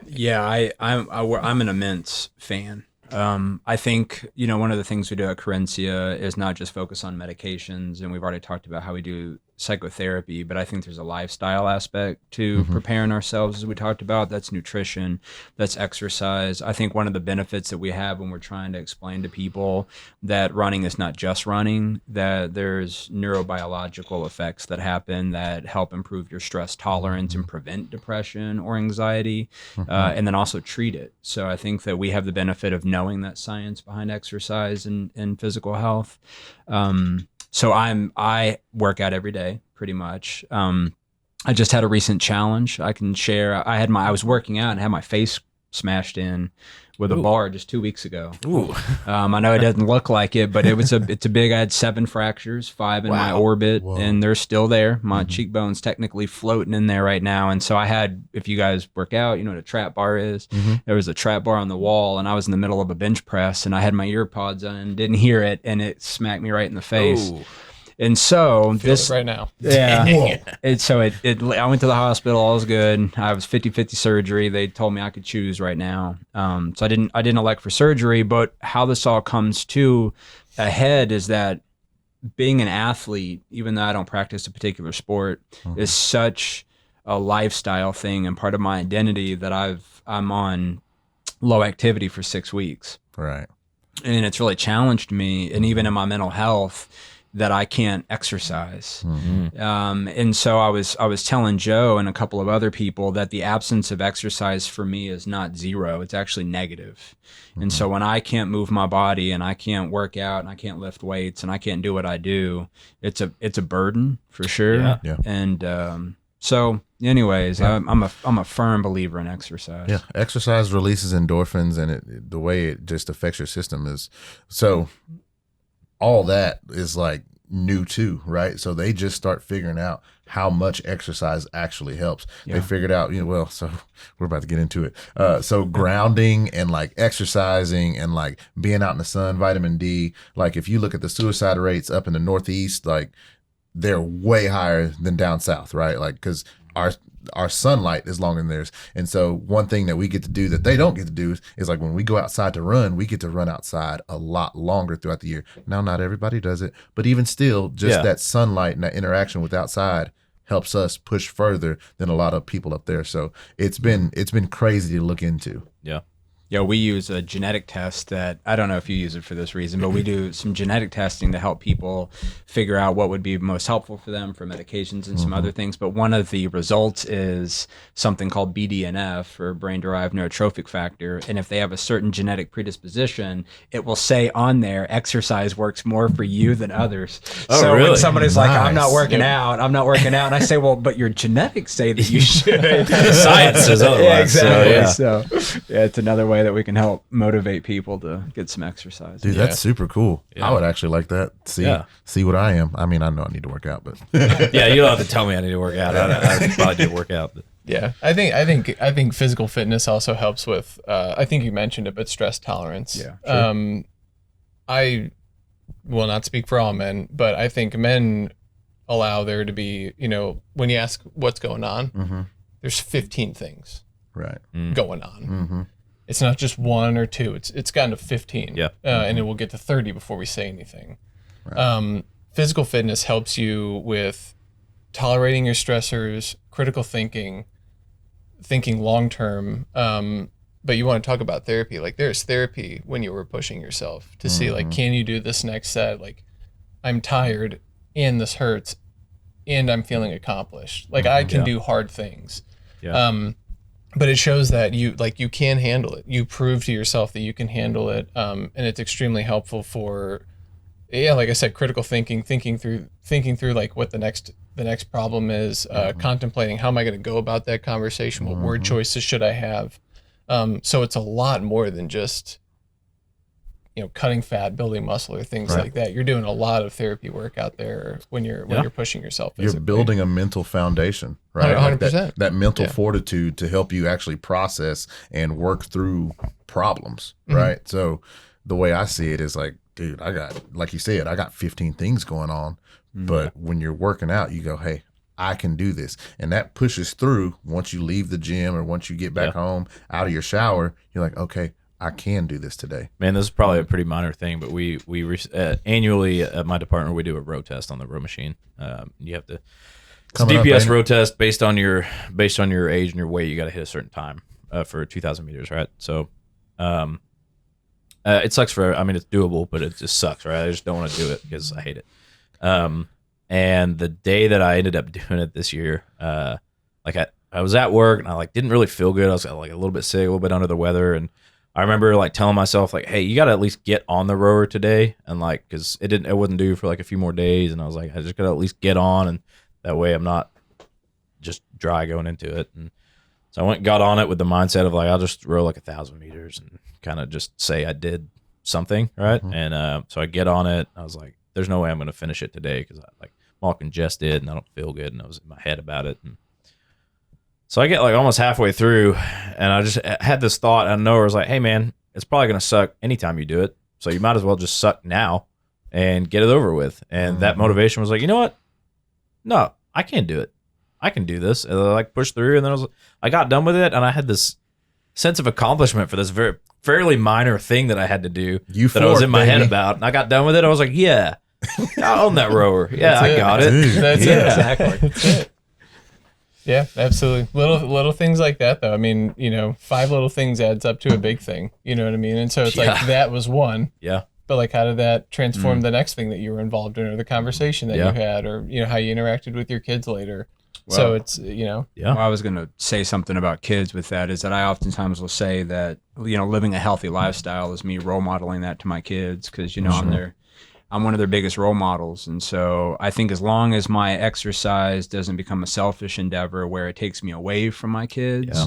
Yeah, I'm an immense fan I think, one of the things we do at Carencia is not just focus on medications, and we've already talked about how we do psychotherapy, but I think there's a lifestyle aspect to preparing ourselves, as we talked about. That's nutrition, that's exercise. I think one of the benefits that we have when we're trying to explain to people that running is not just running, that there's neurobiological effects that happen that help improve your stress tolerance and prevent depression or anxiety, and then also treat it. So I think that we have the benefit of knowing that science behind exercise and physical health. So I work out every day pretty much. I just had a recent challenge I can share. I was working out and had my face smashed in with a bar just 2 weeks ago. Ooh. I know it doesn't look like it, but it's a big. I had 7 fractures, 5 in my orbit, and they're still there. My cheekbone's technically floating in there right now. And so I had, if you guys work out, you know what a trap bar is. There was a trap bar on the wall, and I was in the middle of a bench press, and I had my ear pods on, didn't hear it, and it smacked me right in the face. Ooh. And so Feel it right now. yeah. And so I went to the hospital. All was good. I was 50-50 surgery. They told me I could choose right now. So I didn't elect for surgery. But how this all comes to a head is that being an athlete, even though I don't practice a particular sport, is such a lifestyle thing and part of my identity that I'm on low activity for 6 weeks. Right. And it's really challenged me. And even in my mental health, that I can't exercise. And so I was telling Joe and a couple of other people that the absence of exercise for me is not zero, it's actually negative. And so when I can't move my body and I can't work out and I can't lift weights and I can't do what I do, it's a burden for sure. Yeah. And so anyways, I'm a firm believer in exercise. Yeah, exercise releases endorphins, and the way it just affects your system is so. All that is like new too, right? So they just start figuring out how much exercise actually helps. Yeah. They figured out, so we're about to get into it. So grounding and like exercising and like being out in the sun, vitamin D, like if you look at the suicide rates up in the Northeast, like they're way higher than down south, right? Like, cause our sunlight is longer than theirs. And so one thing that we get to do that they don't get to do is like when we go outside to run, we get to run outside a lot longer throughout the year. Now, not everybody does it, but even still, just that sunlight and that interaction with outside helps us push further than a lot of people up there. So it's been crazy to look into. Yeah. Yeah, we use a genetic test that, I don't know if you use it for this reason, but we do some genetic testing to help people figure out what would be most helpful for them for medications and some other things. But one of the results is something called BDNF, or brain-derived neurotrophic factor. And if they have a certain genetic predisposition, it will say on there, exercise works more for you than others. Oh, so really? when somebody's like, I'm not Nice. working out, and I say, well, but your genetics say that you should. The science says otherwise. Yeah, exactly. So, So yeah, it's another way that we can help motivate people to get some exercise. Dude, that's super cool. Yeah. I would actually like that. See what I am. I mean, I know I need to work out, but yeah, you don't have to tell me I need to work out. I probably need to work out. But. Yeah, I think physical fitness also helps with. I think you mentioned it, but stress tolerance. Yeah, sure. I will not speak for all men, but I think men allow there to be, when you ask what's going on, there's 15 things right. going on. It's not just 1 or 2. It's gotten to 15. Yeah. And it will get to 30 before we say anything. Right. Physical fitness helps you with tolerating your stressors, critical thinking long term. But you want to talk about therapy. Like there's therapy when you were pushing yourself to see like, can you do this next set? Like I'm tired and this hurts and I'm feeling accomplished. Like I can do hard things. Yeah. But it shows that you can handle it. You prove to yourself that you can handle it. And it's extremely helpful for, like I said, critical thinking through like what the next problem is, contemplating how am I going to go about that conversation? What word choices should I have? So it's a lot more than just, cutting fat, building muscle, or things like that. You're doing a lot of therapy work out there when you're pushing yourself. You're physically. building a mental foundation, right? 100%. That mental fortitude to help you actually process and work through problems, right? So the way I see it is like, dude, I got, like you said, I got 15 things going on, but when you're working out, you go, hey, I can do this. And that pushes through once you leave the gym or once you get back home out of your shower, you're like, okay, I can do this today. Man, this is probably a pretty minor thing, but we annually at my department we do a row test on the row machine. You have to it's a Coming up, DPS ain't it? row test based on your age and your weight. You got to hit a certain time for 2,000 meters, right? So, it sucks it's doable, but it just sucks, right? I just don't want to do it because I hate it. And the day that I ended up doing it this year, I was at work and I didn't really feel good. I was a little bit sick, a little bit under the weather, and I remember telling myself hey, you got to at least get on the rower today, and because it wasn't due for a few more days, and I was I just got to at least get on, and that way I'm not just dry going into it. And so I went and got on it with the mindset of I'll just row 1,000 meters and kind of just say I did something, right? Mhm. And so I get on it. I was there's no way I'm going to finish it today because I'm all congested and I don't feel good, and I was in my head about it. And so I get almost halfway through, and I just had this thought out of nowhere. I was hey man, it's probably going to suck anytime you do it, so you might as well just suck now and get it over with. And that motivation was you know what? No, I can't do it. I can do this. And I pushed through, and then I got done with it, and I had this sense of accomplishment for this fairly minor thing that I had to do that I was in my head about. And I got done with it. I was yeah, I own that rower. Yeah, I got it. That's Yeah. it. Exactly. That's it. Yeah, absolutely. Little things like that, though. 5 little things adds up to a big thing. You know what I mean? And so it's that was one. Yeah. But how did that transform the next thing that you were involved in, or the conversation that you had, or how you interacted with your kids later? So it's Well, I was going to say something about kids with that, is that I oftentimes will say that living a healthy lifestyle is me role modeling that to my kids, because I'm one of their biggest role models. And so I think as long as my exercise doesn't become a selfish endeavor where it takes me away from my kids,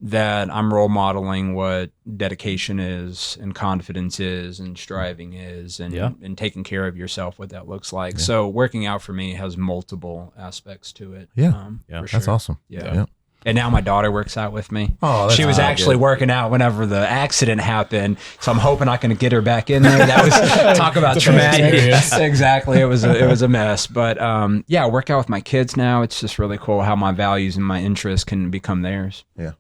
that I'm role modeling what dedication is and confidence is and striving is, and taking care of yourself, what that looks like. So working out for me has multiple aspects to it. Yeah. For That's sure. awesome. Yeah. And now my daughter works out with me. Oh, that's she was actually working out whenever the accident happened, so I'm hoping I can get her back in there. That was talk about traumatic. Exactly, it was a mess. But I work out with my kids now. It's just really cool how my values and my interests can become theirs. Yeah.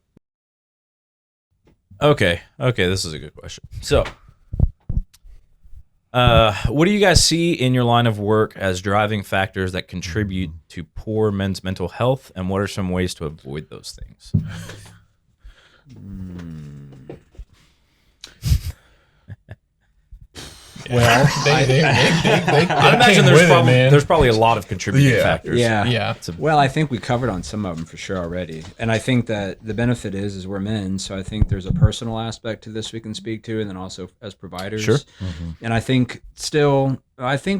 Okay, this is a good question. So, what do you guys see in your line of work as driving factors that contribute to poor men's mental health, and what are some ways to avoid those things? well, they I imagine there's probably a lot of contributing factors. Yeah. Well, I think we covered on some of them for sure already. And I think that the benefit is we're men, so I think there's a personal aspect to this we can speak to, and then also as providers. Sure. And I think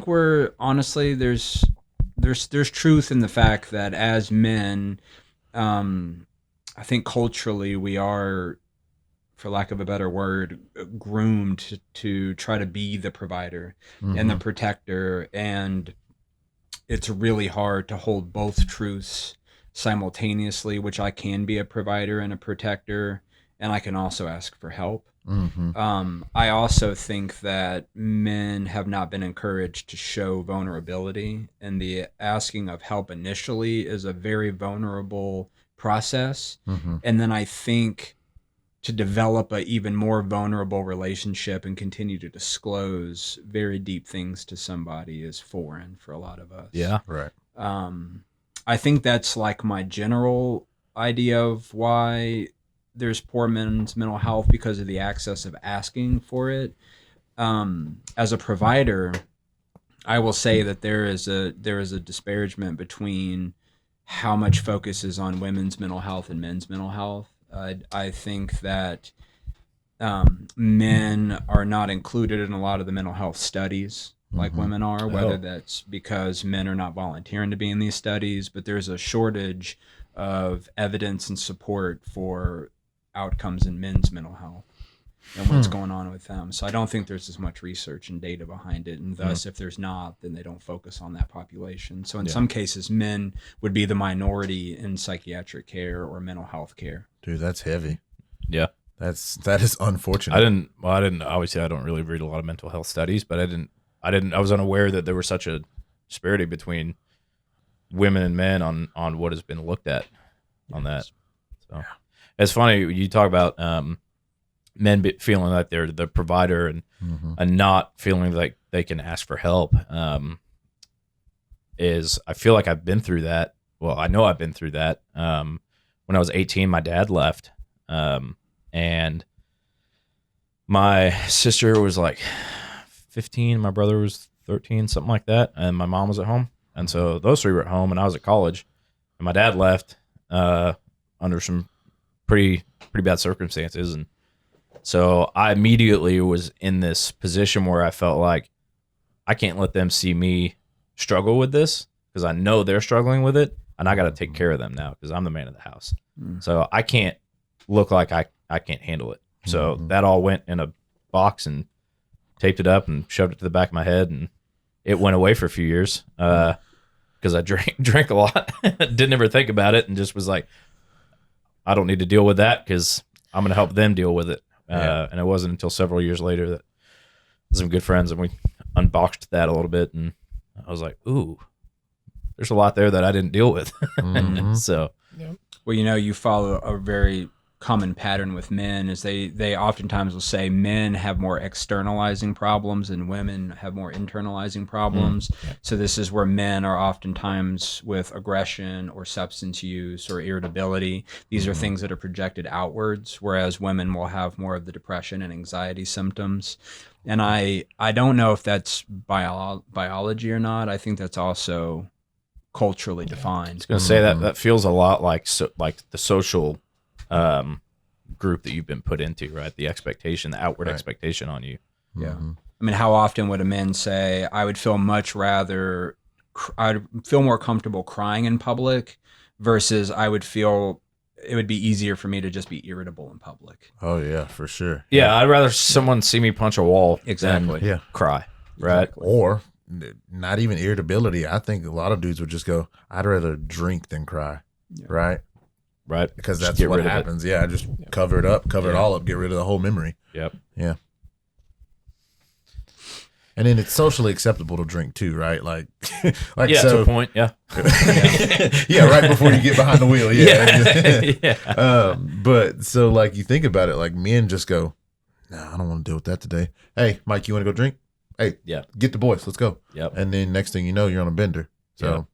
we're honestly there's truth in the fact that as men, I think culturally we are, for lack of a better word, groomed to try to be the provider and the protector. And it's really hard to hold both truths simultaneously, which I can be a provider and a protector, and I can also ask for help. I also think that men have not been encouraged to show vulnerability, and the asking of help initially is a very vulnerable process. And then I think to develop a even more vulnerable relationship and continue to disclose very deep things to somebody is foreign for a lot of us. Yeah. Right. I think that's my general idea of why there's poor men's mental health, because of the access of asking for it. As a provider, I will say that there is a disparagement between how much focus is on women's mental health and men's mental health. I think that men are not included in a lot of the mental health studies like women are, whether that's because men are not volunteering to be in these studies, but there's a shortage of evidence and support for outcomes in men's mental health and what's going on with them. So I don't think there's as much research and data behind it, and thus if there's not, then they don't focus on that population. So in some cases, men would be the minority in psychiatric care or mental health care. Dude, that's heavy. Yeah. That is unfortunate. I didn't obviously I don't really read a lot of mental health studies, but I was unaware that there was such a disparity between women and men on what has been looked at on that. So it's funny you talk about feeling like they're the provider and not feeling like they can ask for help. Is I feel like I've been through that. Well, I know I've been through that. When I was 18, my dad left, and my sister was like 15, my brother was 13, something like that, and my mom was at home. And so those three were at home, and I was at college, and my dad left under some pretty bad circumstances. And so I immediately was in this position where I felt like I can't let them see me struggle with this, because I know they're struggling with it, and I got to take care of them now because I'm the man of the house. So I can't look like I can't handle it. So that all went in a box and taped it up and shoved it to the back of my head, and it went away for a few years because I drank a lot. Didn't ever think about it, and just was like, I don't need to deal with that because I'm going to help them deal with it. And it wasn't until several years later that some good friends and we unboxed that a little bit, and I was like, ooh, there's a lot there that I didn't deal with. So, Well, you follow a very common pattern with men is they oftentimes will say men have more externalizing problems and women have more internalizing problems. So this is where men are oftentimes with aggression or substance use or irritability. These are things that are projected outwards, whereas women will have more of the depression and anxiety symptoms. And I don't know if that's biology or not. I think that's also culturally defined. I was going to say that feels a lot like the social group that you've been put into, right? The expectation, the outward expectation on you. Yeah. I mean, how often would a man say, I would feel more comfortable crying in public versus I would feel it would be easier for me to just be irritable in public. Oh yeah, for sure. Yeah, I'd rather someone see me punch a wall than cry, right? Exactly. Or not even irritability. I think a lot of dudes would just go, I'd rather drink than cry. Right? Right. Because Just that's get what rid of it. happens. Yeah, just cover it up, cover it all up, get rid of the whole memory. Yep. Yeah. And then it's socially acceptable to drink too, right? Like Yeah, to a point. Yeah. yeah, right before you get behind the wheel. Yeah. Yeah. But so like you think about it, like men just go, nah, I don't want to deal with that today. Hey, Mike, you want to go drink? Hey, get the boys, let's go. Yep. And then next thing you know, you're on a bender. So,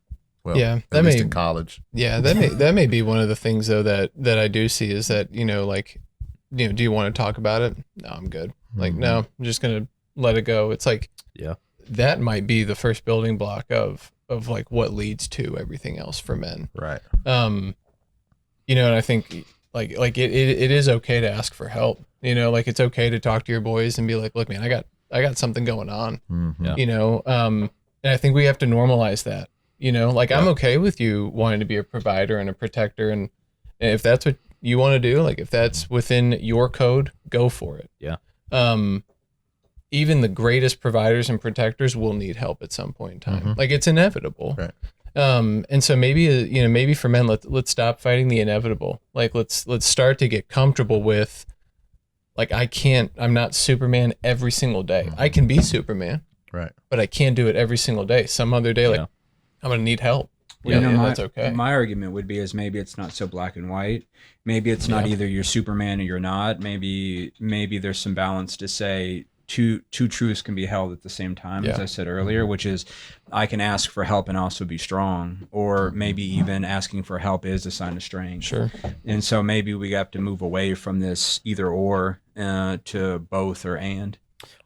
well, Yeah, at least in college. Yeah, that may be one of the things though that I do see is that, like, do you want to talk about it? No, I'm good. Like, no, I'm just gonna let it go. It's like, that might be the first building block of like what leads to everything else for men. Right. And I think like it is okay to ask for help. Like it's okay to talk to your boys and be like, look, man, I got something going on. And I think we have to normalize that. Like I'm okay with you wanting to be a provider and a protector, and if that's what you want to do, like if that's within your code, go for it. Yeah. Even the greatest providers and protectors will need help at some point in time. Like it's inevitable. Right. And so maybe for men, let's stop fighting the inevitable. Like let's start to get comfortable with, like, I'm not Superman every single day. I can be Superman, right? But I can't do it every single day. Some other day, like I'm going to need help. Well, that's okay. My argument would be is maybe it's not so black and white. Maybe it's not either you're Superman or you're not. Maybe there's some balance to say two truths can be held at the same time, as I said earlier, which is I can ask for help and also be strong, or maybe even asking for help is a sign of strength. Sure. And so maybe we have to move away from this either or to both or and.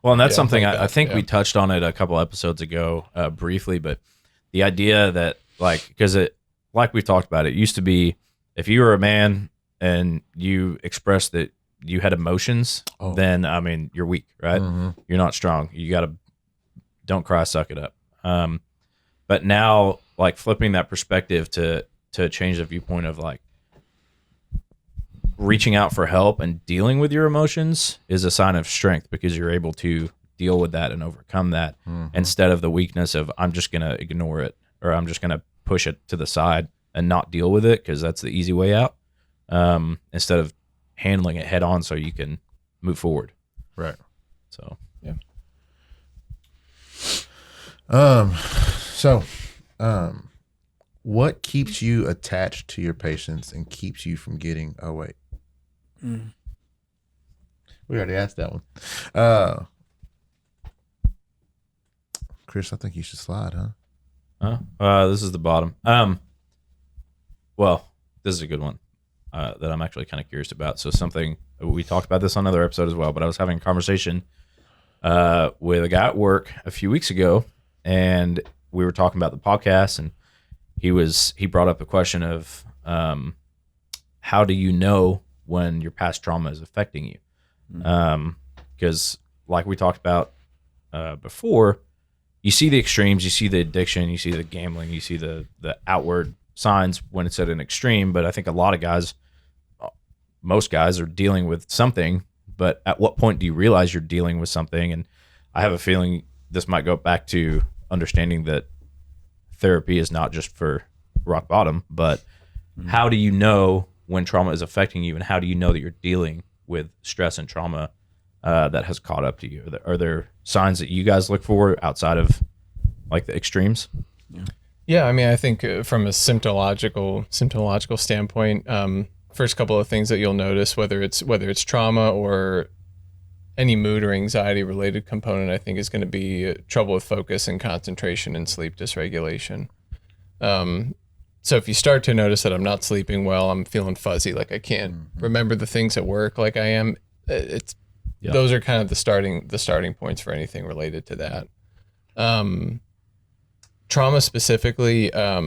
Well, and that's something I think we touched on it a couple episodes ago briefly, but the idea that because like we've talked about, it used to be if you were a man and you expressed that you had emotions, then I mean you're weak, right? You're not strong. You don't cry, suck it up. But now, like flipping that perspective to change the viewpoint of like reaching out for help and dealing with your emotions is a sign of strength, because you're able to deal with that and overcome that instead of the weakness of I'm just gonna ignore it, or I'm just gonna push it to the side and not deal with it because that's the easy way out, instead of handling it head on so you can move forward. Right. So what keeps you attached to your patients and keeps you from getting We already asked that one. Chris, I think you should slide, huh? This is the bottom. Well, this is a good one that I'm actually kind of curious about. So something we talked about this on another episode as well, but I was having a conversation with a guy at work a few weeks ago, and we were talking about the podcast, and he brought up a question of how do you know when your past trauma is affecting you? Because like we talked about before, you see the extremes, you see the addiction, you see the gambling, you see the outward signs when it's at an extreme. But I think a lot of guys, most guys, are dealing with something. But at what point do you realize you're dealing with something? And I have a feeling this might go back to understanding that therapy is not just for rock bottom, but how do you know when trauma is affecting you, and how do you know that you're dealing with stress and trauma that has caught up to you? Are there signs that you guys look for outside of like the extremes? Yeah, I mean, I think from a symptomological standpoint, first couple of things that you'll notice, whether it's trauma or any mood or anxiety related component, I think is going to be trouble with focus and concentration and sleep dysregulation. So if you start to notice that I'm not sleeping well, I'm feeling fuzzy, like I can't remember the things at work like I am, those are kind of the starting points for anything related to that. Trauma specifically, I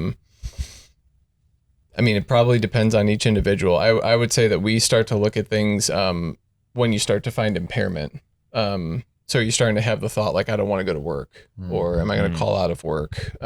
mean, it probably depends on each individual. I would say that we start to look at things when you start to find impairment. So you're starting to have the thought like, I don't want to go to work, or am I going to call out of work?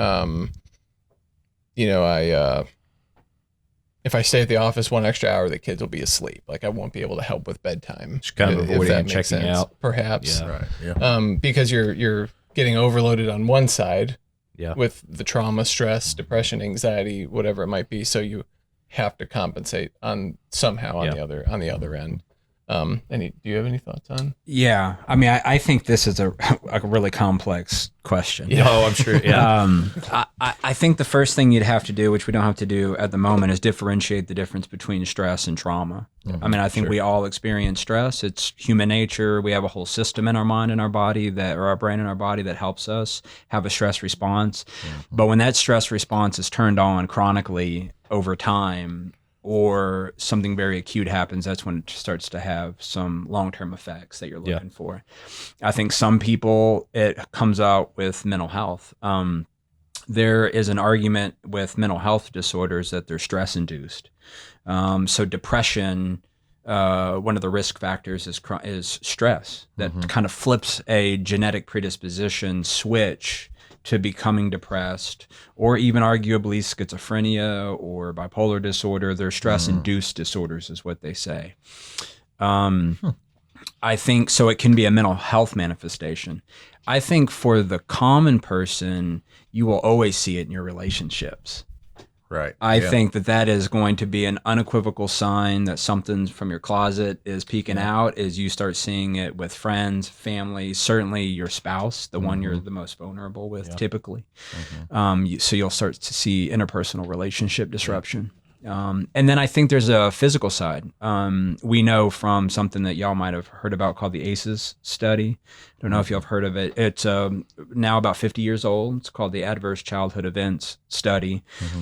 If I stay at the office 1 extra hour, the kids will be asleep. Like I won't be able to help with bedtime. Just kind of avoiding and checking out. Perhaps. Yeah. Right. Yeah. Because you're getting overloaded on one side Yeah. with the trauma, stress, depression, anxiety, whatever it might be. So you have to compensate on somehow on the other end. Do you have any thoughts on? Yeah, I mean, I think this is a really complex question. Yeah. Oh, I'm sure. Yeah. I think the first thing you'd have to do, which we don't have to do at the moment, is differentiate the difference between stress and trauma. I mean, I think we all experience stress. It's human nature. We have a whole system in our mind and our body or our brain and our body that helps us have a stress response. But when that stress response is turned on chronically over time, or something very acute happens, that's when it starts to have some long-term effects that you're looking for. I think some people, it comes out with mental health. There is an argument with mental health disorders that they're stress-induced. So depression, one of the risk factors is stress that kind of flips a genetic predisposition switch to becoming depressed, or even arguably schizophrenia or bipolar disorder. They're stress-induced disorders is what they say. I think so. It can be a mental health manifestation. I think for the common person, you will always see it in your relationships. Right. I think that is going to be an unequivocal sign that something from your closet is peeking out, is you start seeing it with friends, family, certainly your spouse, the one you're the most vulnerable with typically. So you'll start to see interpersonal relationship disruption. And then I think there's a physical side. We know from something that y'all might have heard about called the ACEs study. I don't know if y'all have heard of it. It's now about 50 years old. It's called the Adverse Childhood Events Study.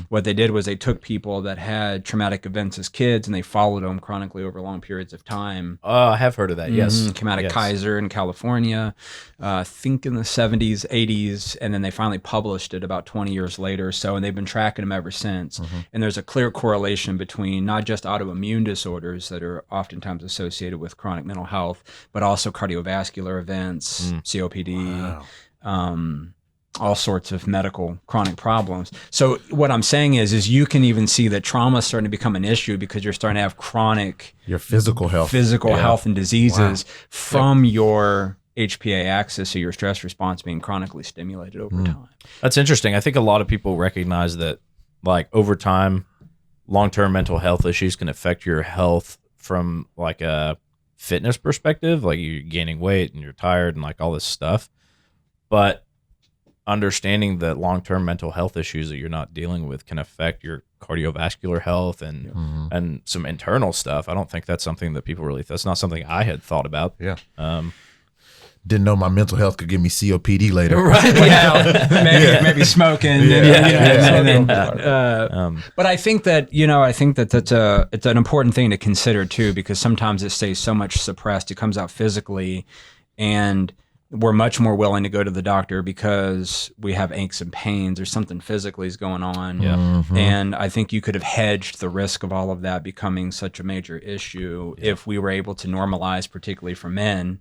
What they did was they took people that had traumatic events as kids and they followed them chronically over long periods of time. I have heard of that. Yes. Came out of Kaiser in California, I think in the 70s, 80s, and then they finally published it about 20 years later or so, and they've been tracking them ever since. And there's a clear correlation between not just autoimmune disorders that are oftentimes associated with chronic mental health, but also cardiovascular events, COPD, all sorts of medical chronic problems. So what I'm saying is you can even see that trauma is starting to become an issue because you're starting to have chronic your physical health health and diseases from your HPA axis, or your stress response being chronically stimulated over time. That's interesting. I think a lot of people recognize that, like, over time, long-term mental health issues can affect your health from like a fitness perspective, like you're gaining weight and you're tired and like all this stuff. But understanding that long-term mental health issues that you're not dealing with can affect your cardiovascular health and some internal stuff. I don't think that's something that people really. That's not something I had thought about. Yeah. Didn't know my mental health could give me COPD later. Right. Yeah. Maybe smoking. But I think that, it's an important thing to consider too, because sometimes it stays so much suppressed. It comes out physically, and we're much more willing to go to the doctor because we have aches and pains or something physically is going on. Yeah. And I think you could have hedged the risk of all of that becoming such a major issue if we were able to normalize, particularly for men,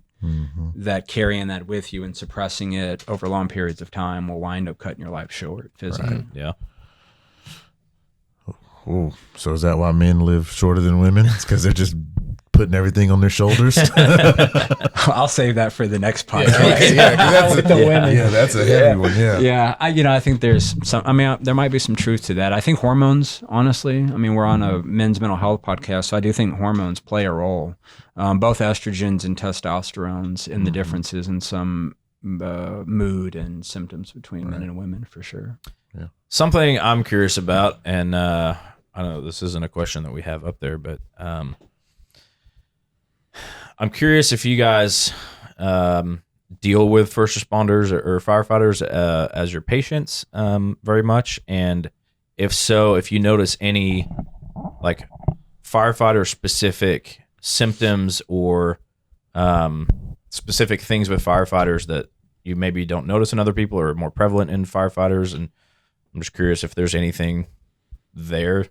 that carrying that with you and suppressing it over long periods of time will wind up cutting your life short physically. Right. Yeah. Oh, so is that why men live shorter than women? It's because they're just putting everything on their shoulders. I'll save that for the next podcast. That's a heavy one. Yeah. I think there's some. I mean, there might be some truth to that. I think hormones, honestly. I mean, we're on a men's mental health podcast, so I do think hormones play a role. Both estrogens and testosterones in the differences in some mood and symptoms between men and women, for sure. Yeah. Something I'm curious about, and I know this isn't a question that we have up there, but I'm curious if you guys deal with first responders or firefighters as your patients very much, and if so, if you notice any like firefighter specific symptoms or specific things with firefighters that you maybe don't notice in other people or are more prevalent in firefighters, and I'm just curious if there's anything there.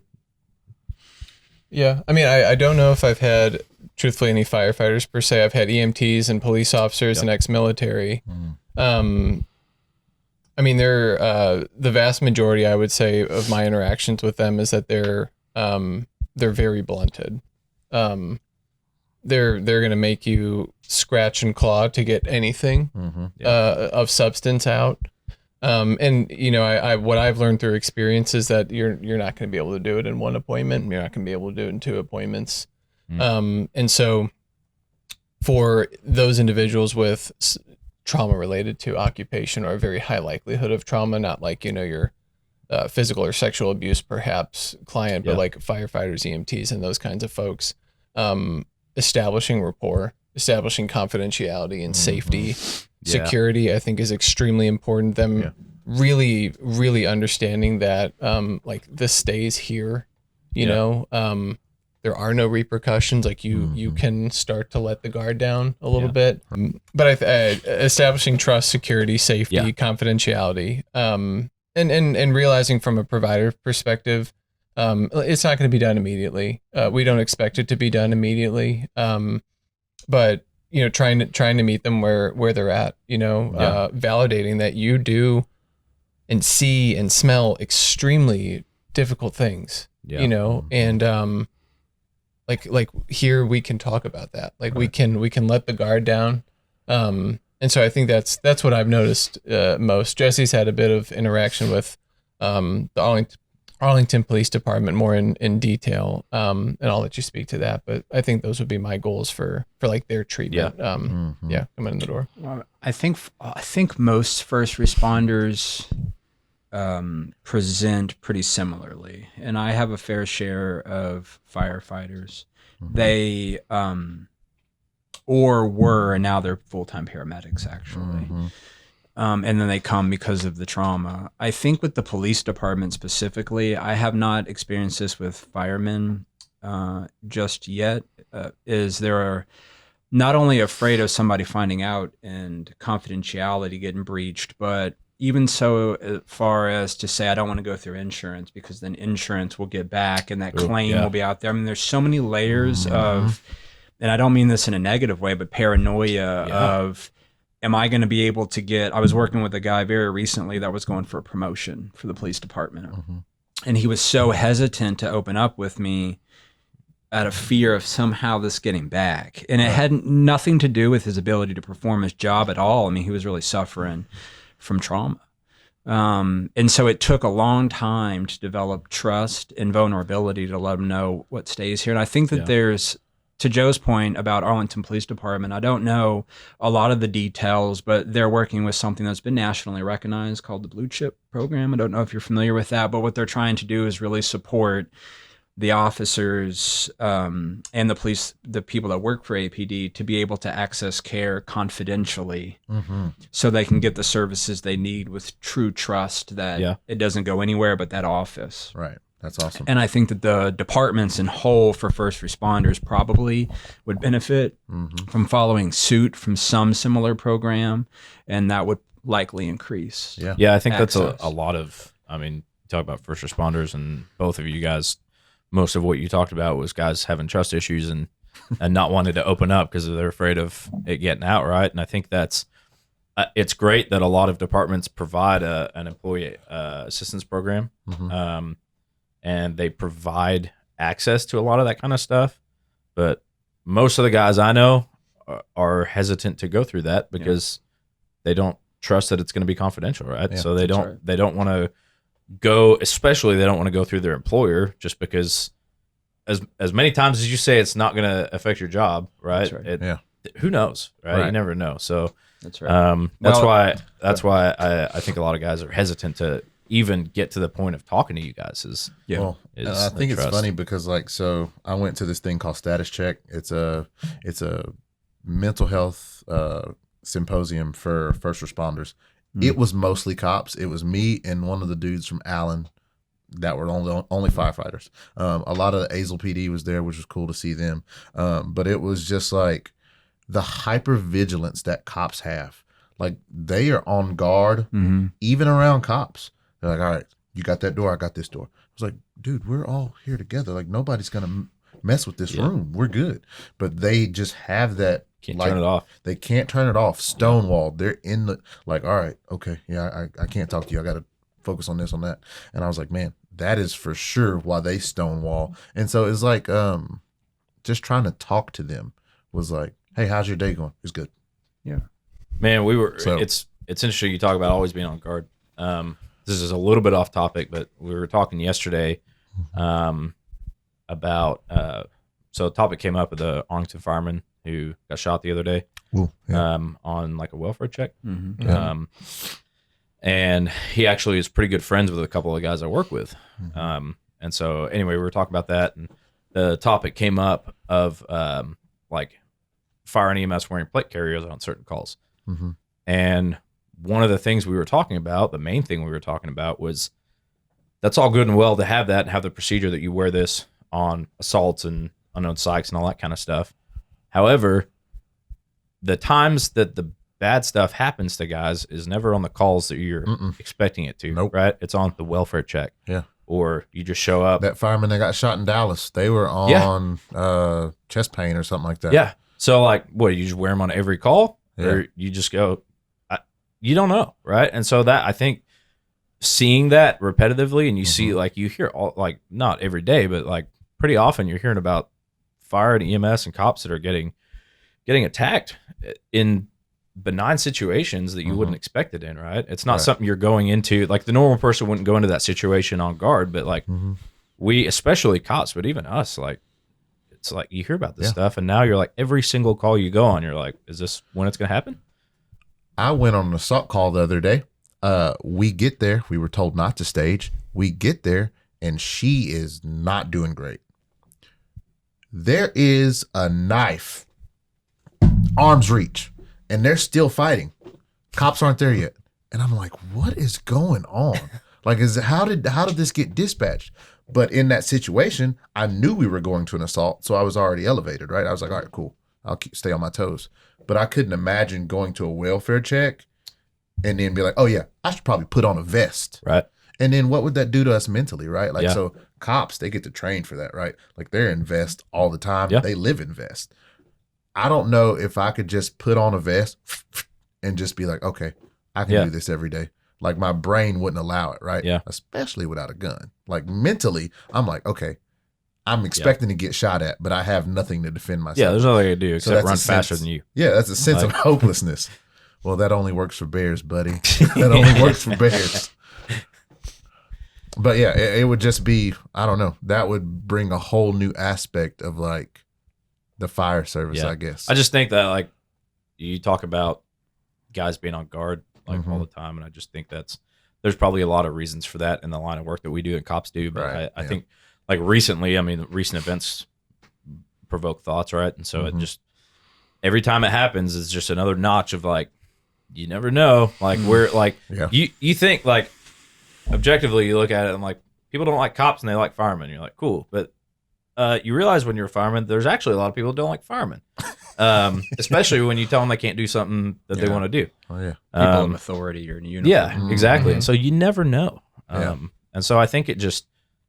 Yeah, I mean, I don't know if I've had, truthfully, any firefighters per se. I've had EMTs and police officers and ex-military. I mean, they're the vast majority, I would say, of my interactions with them is that they're very blunted. They're going to make you scratch and claw to get anything of substance out. And I what I've learned through experience is that you're not going to be able to do it in one appointment. You're not going to be able to do it in 2 appointments. And so for those individuals with trauma related to occupation or a very high likelihood of trauma, not like, your physical or sexual abuse, perhaps client, but like firefighters, EMTs, and those kinds of folks, establishing rapport, establishing confidentiality and safety, security, I think is extremely important. Them really, really understanding that, like this stays here, you know, there are no repercussions. Like you can start to let the guard down a little bit, but establishing trust, security, safety, confidentiality, and realizing from a provider perspective, it's not going to be done immediately. We don't expect it to be done immediately. But trying to meet them where they're at, validating that you do and see and smell extremely difficult things, and like here we can talk about that. Like we can let the guard down. And so I think that's what I've noticed most. Jesse's had a bit of interaction with the Arlington Police Department more in detail, and I'll let you speak to that. But I think those would be my goals for like their treatment. Coming in the door. Well, I think most first responders present pretty similarly, and I have a fair share of firefighters. They or were, and now they're full-time paramedics actually. And then they come because of the trauma. I think with the police department specifically, I have not experienced this with firemen just yet, is there are not only afraid of somebody finding out and confidentiality getting breached, but even so far as to say, I don't want to go through insurance because then insurance will get back and that claim will be out there. I mean, there's so many layers of, and I don't mean this in a negative way, but paranoia of, am I going to be able to get, I was working with a guy very recently that was going for a promotion for the police department. And he was so hesitant to open up with me out of fear of somehow this getting back. And it had nothing to do with his ability to perform his job at all. I mean, he was really suffering from trauma. And so it took a long time to develop trust and vulnerability to let him know what stays here. And I think that there's to Joe's point about Arlington Police Department, I don't know a lot of the details, but they're working with something that's been nationally recognized called the Blue Chip Program. I don't know if you're familiar with that, but what they're trying to do is really support the officers and the police, the people that work for APD, to be able to access care confidentially, so they can get the services they need with true trust that it doesn't go anywhere but that office. Right. That's awesome. And I think that the departments in whole for first responders probably would benefit from following suit from some similar program, and that would likely increase. Yeah, I think access. that's a lot of, I mean, you talk about first responders, and both of you guys, most of what you talked about was guys having trust issues and not wanting to open up because they're afraid of it getting out, right? And I think that's, it's great that a lot of departments provide an employee assistance program. And they provide access to a lot of that kind of stuff. But most of the guys I know are hesitant to go through that because they don't trust that it's going to be confidential, right? Yeah, so they don't want to go, especially they don't want to go through their employer just because as many times as you say it's not going to affect your job, right? That's right. Who knows, right? You never know. So that's right. That's why I think a lot of guys are hesitant to even get to the point of talking to you guys. I think it's funny because so I went to this thing called Status Check. It's a mental health symposium for first responders. It was mostly cops. It was me and one of the dudes from Allen that were only firefighters. A lot of the Azle PD was there, which was cool to see them. But it was just like the hyper vigilance that cops have. Like they are on guard even around cops. They're like, all right, you got that door, I got this door. I was like, dude, we're all here together. Like nobody's gonna mess with this room. We're good. But they just have that. Can't turn it off. They can't turn it off. Stonewalled. They're in the all right, okay, yeah, I can't talk to you. I got to focus on this, on that. And I was like, man, that is for sure why they stonewall. And so it's like, just trying to talk to them was like, hey, how's your day going? It's good. Yeah, man. It's interesting you talk about always being on guard. This is a little bit off topic, but we were talking yesterday about so a topic came up with the Arlington fireman who got shot the other day on like a welfare check. And he actually is pretty good friends with a couple of guys I work with. And so anyway, we were talking about that, and the topic came up of like fire and EMS wearing plate carriers on certain calls. And one of the things we were talking about, the main thing we were talking about was that's all good and well to have that and have the procedure that you wear this on assaults and unknown psychs and all that kind of stuff. However, the times that the bad stuff happens to guys is never on the calls that you're expecting it to, right? It's on the welfare check. Yeah. Or you just show up. That fireman that got shot in Dallas, they were on chest pain or something like that. Yeah. So like, what, you just wear them on every call? Or you just go, you don't know, right? And so that, I think, seeing that repetitively, and you see, like, you hear all, like, not every day, but like pretty often you're hearing about fire and EMS and cops that are getting attacked in benign situations that you wouldn't expect it in, right? It's not something you're going into, like the normal person wouldn't go into that situation on guard, but like we, especially cops, but even us, like, it's like you hear about this stuff, and now you're like, every single call you go on, you're like, is this when it's going to happen? I went on an assault call the other day. We get there. We were told not to stage. We get there, and she is not doing great. There is a knife, arm's reach, and they're still fighting. Cops aren't there yet. And I'm like, what is going on? Like, how did this get dispatched? But in that situation, I knew we were going to an assault, so I was already elevated, right? I was like, all right, cool. I'll stay on my toes. But I couldn't imagine going to a welfare check and then be like, oh yeah, I should probably put on a vest. Right. And then what would that do to us mentally, right? Like, so cops, they get to train for that, right? Like they're in vest all the time. Yeah. They live in vest. I don't know if I could just put on a vest and just be like, okay, I can do this every day. Like my brain wouldn't allow it, right? Yeah. Especially without a gun. Like mentally, I'm like, okay, I'm expecting to get shot at, but I have nothing to defend myself. Yeah, there's nothing I can do except run faster than you. Yeah, that's a sense of hopelessness. Well, that only works for bears, buddy. That only works for bears. But yeah, it would just be, I don't know, that would bring a whole new aspect of like the fire service, Yeah. I guess. I just think that like you talk about guys being on guard like all the time, and I just think there's probably a lot of reasons for that in the line of work that we do and cops do. But Right, I yeah. think like recently, I mean, recent events provoke thoughts, right? And so it just every time it happens, it's just another notch of like you never know. Like we're like Yeah. you think like objectively you look at it and like people don't like cops and they like firemen. You're like cool, but you realize when you're a fireman, there's actually a lot of people who don't like firemen, especially when you tell them they can't do something that they want to do. Oh yeah. People of authority or in uniform. Yeah, exactly. And so you never know. Yeah. And so I think it just,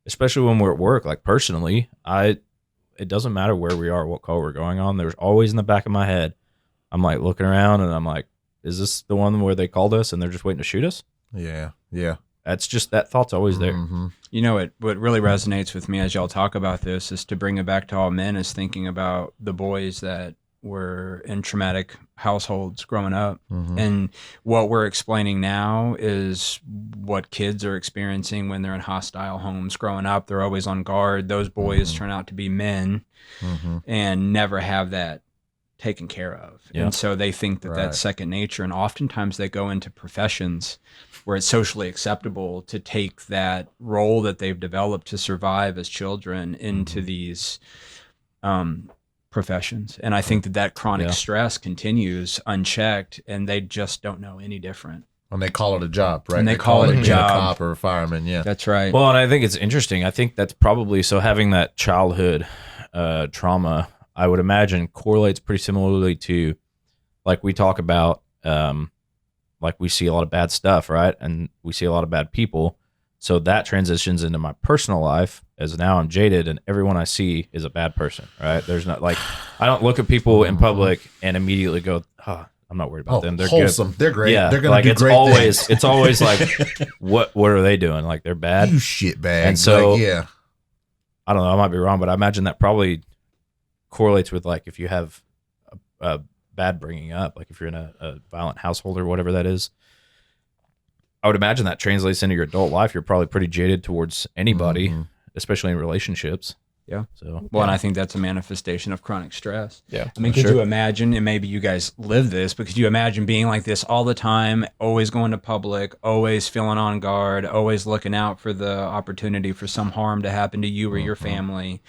especially when we're at work, like personally, it doesn't matter where we are, what call we're going on. There's always in the back of my head, I'm like looking around and I'm like, is this the one where they called us and they're just waiting to shoot us? Yeah. Yeah. That's just, that thought's always there. You know, what really resonates with me as y'all talk about this is to bring it back to all men is thinking about the boys that were in traumatic households growing up. And what we're explaining now is what kids are experiencing when they're in hostile homes growing up. They're always on guard. Those boys turn out to be men and never have that taken care of. Yeah. And so they think that that's second nature. And oftentimes they go into professions where it's socially acceptable to take that role that they've developed to survive as children into these professions. And I think that chronic stress continues unchecked and they just don't know any different. And they call it a job, right? And they call it a being job. a cop or a fireman. Yeah. That's right. Well, and I think it's interesting. I think that's probably, so having that childhood trauma, I would imagine correlates pretty similarly to like we talk about, like we see a lot of bad stuff, right? And we see a lot of bad people. So that transitions into my personal life as now I'm jaded and everyone I see is a bad person, right? There's not like, I don't look at people in public and immediately go, oh, I'm not worried about them. They're wholesome. good. They're great. Yeah, They're going like to do it's great always, things. it's always like, what are they doing? Like they're bad. You shitbag. And so- like, yeah. I don't know. I might be wrong, but I imagine that probably correlates with like if you have a bad bringing up, like if you're in a violent household or whatever that is. I would imagine that translates into your adult life. You're probably pretty jaded towards anybody, especially in relationships. Yeah. So Well, and I think that's a manifestation of chronic stress. Yeah. I mean, could you imagine, and maybe you guys live this, but could you imagine being like this all the time, always going to public, always feeling on guard, always looking out for the opportunity for some harm to happen to you or your family?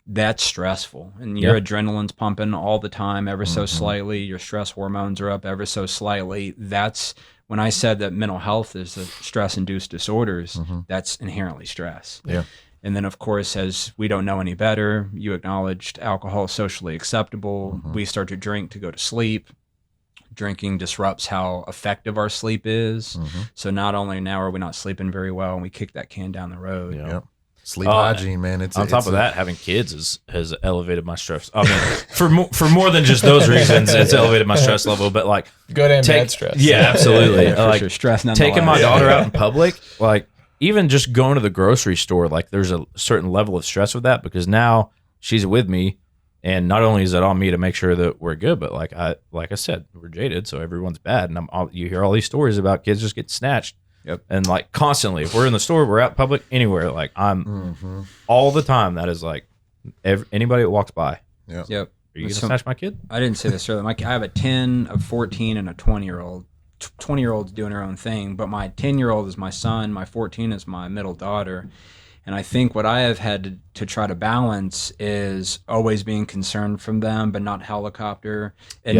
That's stressful. And your adrenaline's pumping all the time, ever so slightly. Your stress hormones are up ever so slightly. That's when I said that mental health is a stress-induced disorders, that's inherently stress. Yeah. And then, of course, as we don't know any better, you acknowledged alcohol is socially acceptable. We start to drink to go to sleep. Drinking disrupts how effective our sleep is. So not only now are we not sleeping very well, and we kick that can down the road. Yeah. Yep. Sleep Oh, hygiene, man. It's on top of that, having kids has elevated my stress. I mean, for more than just those reasons, it's elevated my stress level. But like, Good and bad stress. Yeah, absolutely. Yeah, for like sure. Stress taking my nonetheless. daughter out in public, like even just going to the grocery store, like there's a certain level of stress with that because now she's with me, and not only is it on me to make sure that we're good, but like I said, we're jaded, so everyone's bad, and you hear all these stories about kids just getting snatched. Yep. And like constantly, if we're in the store, we're out public, anywhere, like I'm all the time. That is like anybody that walks by. Yeah. Yep. Are you gonna So- snatch my kid? I didn't say this earlier. I have a 10, a 14, and a 20-year-old. 20-year-old's doing her own thing, but my 10-year-old is my son. My 14 is my middle daughter. And I think what I have had to try to balance is always being concerned from them, but not helicopter, and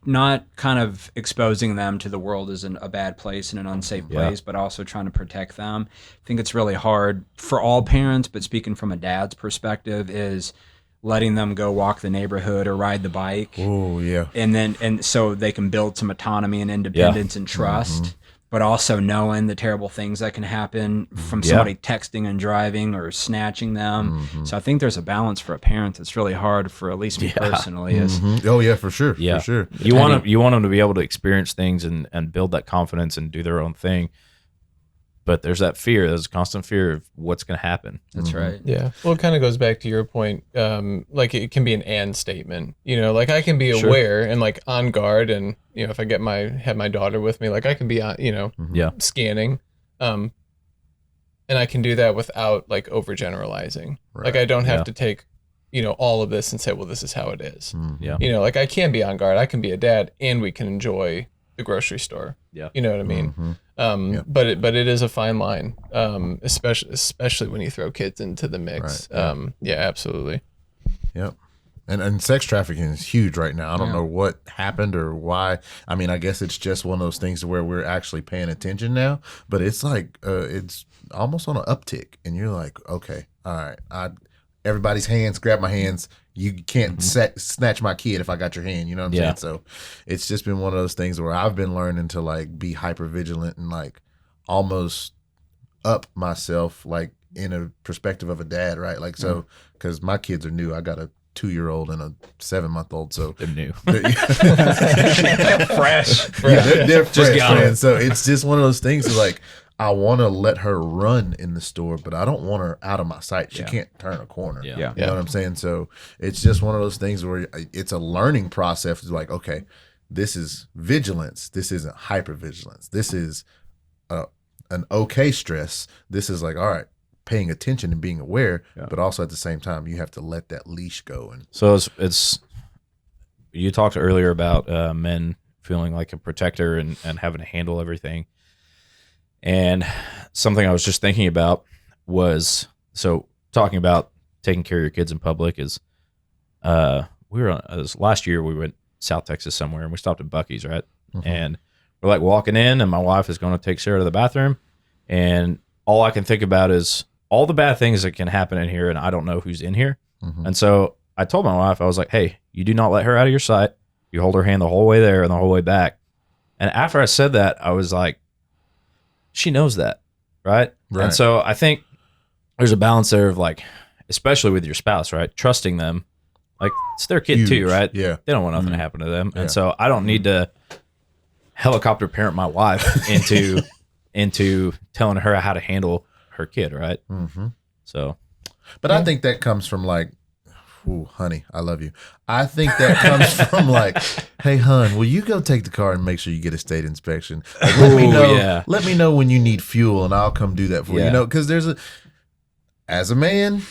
not kind of exposing them to the world as a bad place and an unsafe place, but also trying to protect them. I think it's really hard for all parents, but speaking from a dad's perspective is letting them go walk the neighborhood or ride the bike. Oh, yeah. And so they can build some autonomy and independence and trust, but also knowing the terrible things that can happen from somebody texting and driving or snatching them. So I think there's a balance for a parent that's really hard for at least me personally. Is Oh, yeah, for sure. Yeah, For sure. You want them to be able to experience things and build that confidence and do their own thing. But there's that fear. There's a constant fear of what's going to happen. that's right. Yeah. Well, it kind of goes back to your point. Like it can be an and statement, like I can be aware and like on guard. And, if I have my daughter with me, like I can be on, Yeah. scanning. And I can do that without like overgeneralizing. Like I don't have to take all of this and say, well, this is how it is. Yeah. Like I can be on guard, I can be a dad, and we can enjoy the grocery store. Yeah. You know what I mean? But it is a fine line, especially when you throw kids into the mix. Right, yeah, absolutely. Yep. And sex trafficking is huge right now. I don't know what happened or why. I mean, I guess it's just one of those things where we're actually paying attention now, but it's like it's almost on an uptick, and you're like, okay, all right, everybody's hands, grab my hands. You can't snatch my kid if I got your hand. You know what I'm saying? So it's just been one of those things where I've been learning to like be hyper vigilant and like almost up myself, like in a perspective of a dad, right? Like, so, because my kids are new. I got a 2-year-old and a 7-month-old, so They're new. Fresh. Yeah, they're fresh, got man. So it's just one of those things where, like, I want to let her run in the store, but I don't want her out of my sight. She can't turn a corner. Yeah. You know what I'm saying? So it's just one of those things where it's a learning process. It's like, okay, this is vigilance. This isn't hypervigilance. This is an okay stress. This is like, all right, paying attention and being aware, but also at the same time, you have to let that leash go. And So it's you talked earlier about men feeling like a protector and having to handle everything. And something I was just thinking about was, so talking about taking care of your kids in public is, last year we went South Texas somewhere and we stopped at Buc-ee's, right? And we're like walking in and my wife is going to take Sarah to the bathroom. And all I can think about is all the bad things that can happen in here. And I don't know who's in here. And so I told my wife, I was like, hey, you do not let her out of your sight. You hold her hand the whole way there and the whole way back. And after I said that, I was like, she knows that, right? And so I think there's a balance there of like, especially with your spouse, right? Trusting them. Like, it's their kid too, right? Yeah. They don't want nothing to happen to them. And so I don't need to helicopter parent my wife into telling her how to handle her kid, right? So, but I think that comes from like, ooh, honey, I love you. I think that comes from like, hey, hun, will you go take the car and make sure you get a state inspection? Like, let me know when you need fuel, and I'll come do that for you. You know, because as a man,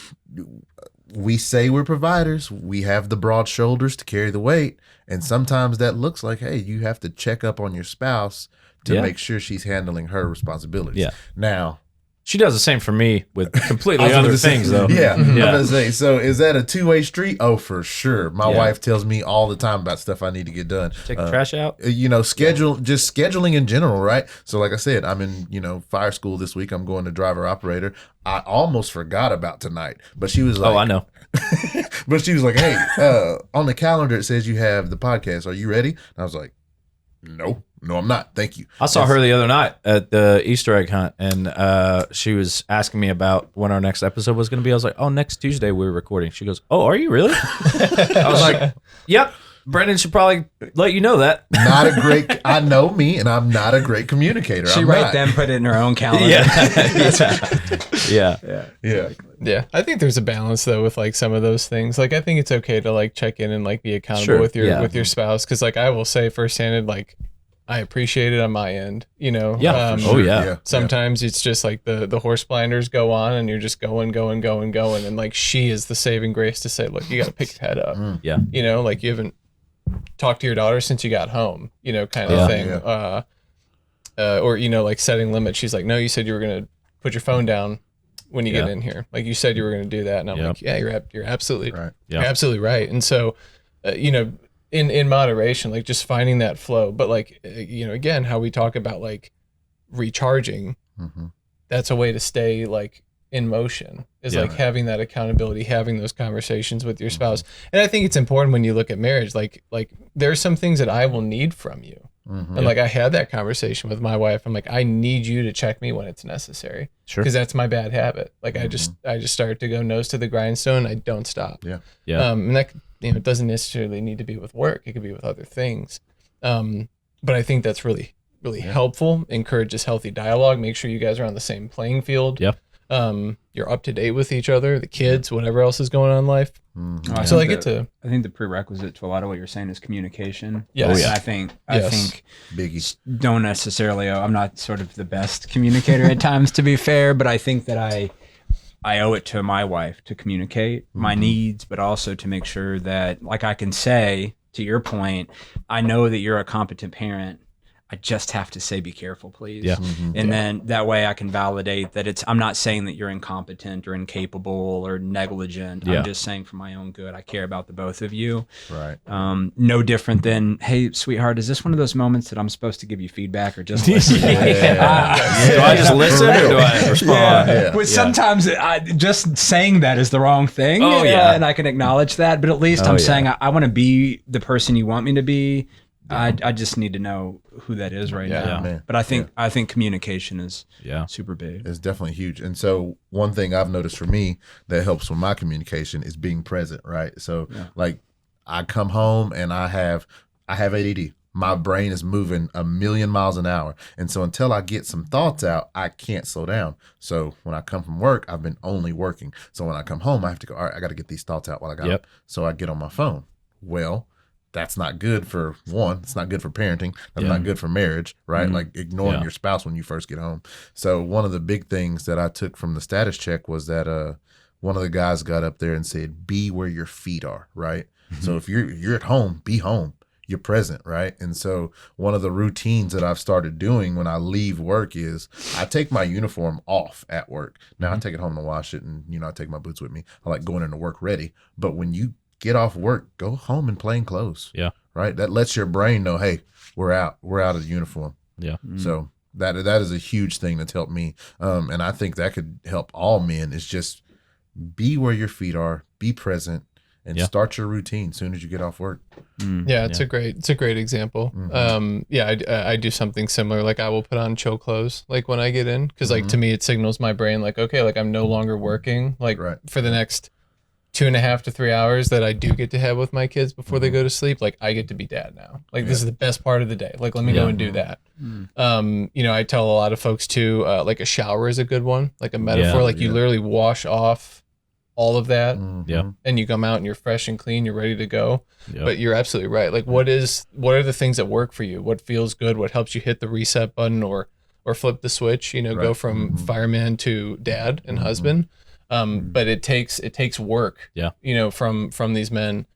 we say we're providers. We have the broad shoulders to carry the weight, and sometimes that looks like, hey, you have to check up on your spouse to make sure she's handling her responsibilities. Yeah. Now, she does the same for me with completely other things, though. Yeah. I'm gonna say, so is that a two-way street? Oh, for sure. My wife tells me all the time about stuff I need to get done. Take the trash out. Just scheduling in general, right? So like I said, I'm in, fire school this week. I'm going to driver operator. I almost forgot about tonight, but she was like, oh, I know. But she was like, hey, on the calendar, it says you have the podcast. Are you ready? And I was like, no, I'm not. Thank you. I saw her the other night at the Easter egg hunt, and she was asking me about when our next episode was going to be. I was like, oh, next Tuesday we're recording. She goes, oh, are you really? I was like, yep. Brendan should probably let you know that. I know me, and I'm not a great communicator. She right then put it in her own calendar. Yeah. I think there's a balance though with like some of those things. Like I think it's okay to like check in and like be accountable with your spouse, because like I will say firsthand, like I appreciate it on my end. Sometimes it's just like the horse blinders go on and you're just going, and like she is the saving grace to say, look, you got to pick your head up. Like you haven't talked to your daughter since you got home, kind of thing. Or like setting limits. She's like, no, you said you were gonna put your phone down when you get in here. Like you said you were going to do that. And I'm like, yeah, you're absolutely right. You're absolutely right. And so, in moderation, like just finding that flow, but like, again, how we talk about like recharging, that's a way to stay like in motion is like having that accountability, having those conversations with your spouse. And I think it's important when you look at marriage, like there's some things that I will need from you. And like I had that conversation with my wife. I'm like, I need you to check me when it's necessary. Sure. Because that's my bad habit. Like I just started to go nose to the grindstone. I don't stop. Yeah. And that it doesn't necessarily need to be with work. It could be with other things. But I think that's really, really helpful. Encourages healthy dialogue. Make sure you guys are on the same playing field. Yeah. You're up to date with each other, the kids, whatever else is going on in life. I think the prerequisite to a lot of what you're saying is communication. Yes. I think biggie. Don't necessarily. I'm not sort of the best communicator at times, to be fair, but I think that I owe it to my wife to communicate my needs, but also to make sure that, like, I can say, to your point, I know that you're a competent parent. I just have to say, be careful, please. Yeah. And then that way I can validate that I'm not saying that you're incompetent or incapable or negligent. Yeah. I'm just saying for my own good, I care about the both of you. Right. No different than, hey, sweetheart, is this one of those moments that I'm supposed to give you feedback or just listen? Do I just listen or do I respond? Yeah. But sometimes just saying that is the wrong thing. Oh, yeah. And I can acknowledge that. But at least I'm saying I want to be the person you want me to be. I just need to know who that is right now. Man. But I think communication is super big. It's definitely huge. And so one thing I've noticed for me that helps with my communication is being present, right? So like I come home and I have ADD. My brain is moving 1,000,000 miles an hour. And so until I get some thoughts out, I can't slow down. So when I come from work, I've been only working. So when I come home, I have to go, all right, I got to get these thoughts out while I got them. So I get on my phone. Well, that's not good for one. It's not good for parenting. That's not good for marriage, right? Like ignoring your spouse when you first get home. So one of the big things that I took from the status check was that one of the guys got up there and said, be where your feet are, right? So if you're at home, be home. You're present, right? And so one of the routines that I've started doing when I leave work is I take my uniform off at work. Now I take it home to wash it and, I take my boots with me. I like going into work ready. But when you get off work, go home in plain clothes. Yeah. Right? That lets your brain know, hey, we're out. We're out of the uniform. Yeah. So that is a huge thing that's helped me. And I think that could help all men is just be where your feet are, be present, and start your routine as soon as you get off work. Yeah, it's a great example. I do something similar. Like I will put on chill clothes like when I get in, because like to me it signals my brain like, okay, like I'm no longer working like for the next 2.5 to 3 hours that I do get to have with my kids before they go to sleep. Like I get to be dad now. Like this is the best part of the day. Like let me go and do that. I tell a lot of folks too, like a shower is a good one, like a metaphor. Like you literally wash off all of that and you come out and you're fresh and clean, you're ready to go. But you're absolutely right. Like what are the things that work for you? What feels good? What helps you hit the reset button or flip the switch, go from fireman to dad and husband. But it takes work, from these men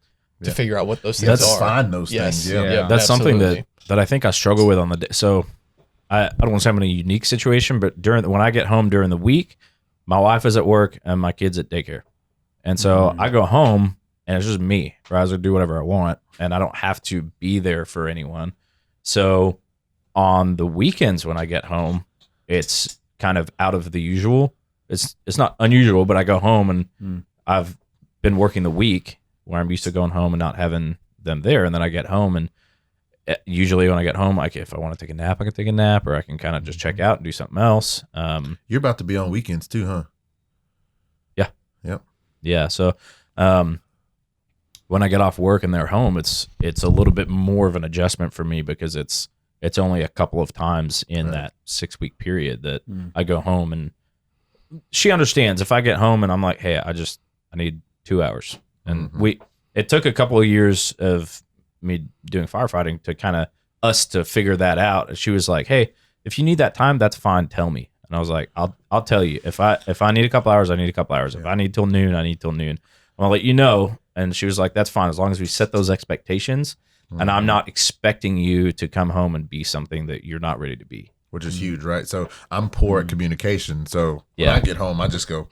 to figure out what those things are. Find those things. Yeah. That's something that I think I struggle with on the day. So I don't want to say I'm in a unique situation, but when I get home during the week, my wife is at work and my kid's at daycare. And so I go home and it's just me, right? I can do whatever I want and I don't have to be there for anyone. So on the weekends when I get home, it's kind of out of the usual. It's not unusual, but I go home and I've been working the week where I'm used to going home and not having them there. And then I get home and usually when I get home, if I want to take a nap, I can take a nap or I can kind of just check out and do something else. You're about to be on weekends too, huh? Yeah. Yep. Yeah. So when I get off work and they're home, it's a little bit more of an adjustment for me because it's only a couple of times in that 6-week period that I go home and she understands if I get home and I'm like, hey, I need 2 hours. And it took a couple of years of me doing firefighting to kind of us to figure that out. And she was like, hey, if you need that time, that's fine. Tell me. And I was like, I'll tell you if I need a couple hours, I need a couple hours. If I need till noon, I need till noon. I'll let you know. And she was like, that's fine. As long as we set those expectations and I'm not expecting you to come home and be something that you're not ready to be. Which is huge, right? So I'm poor at communication. So when I get home, I just go,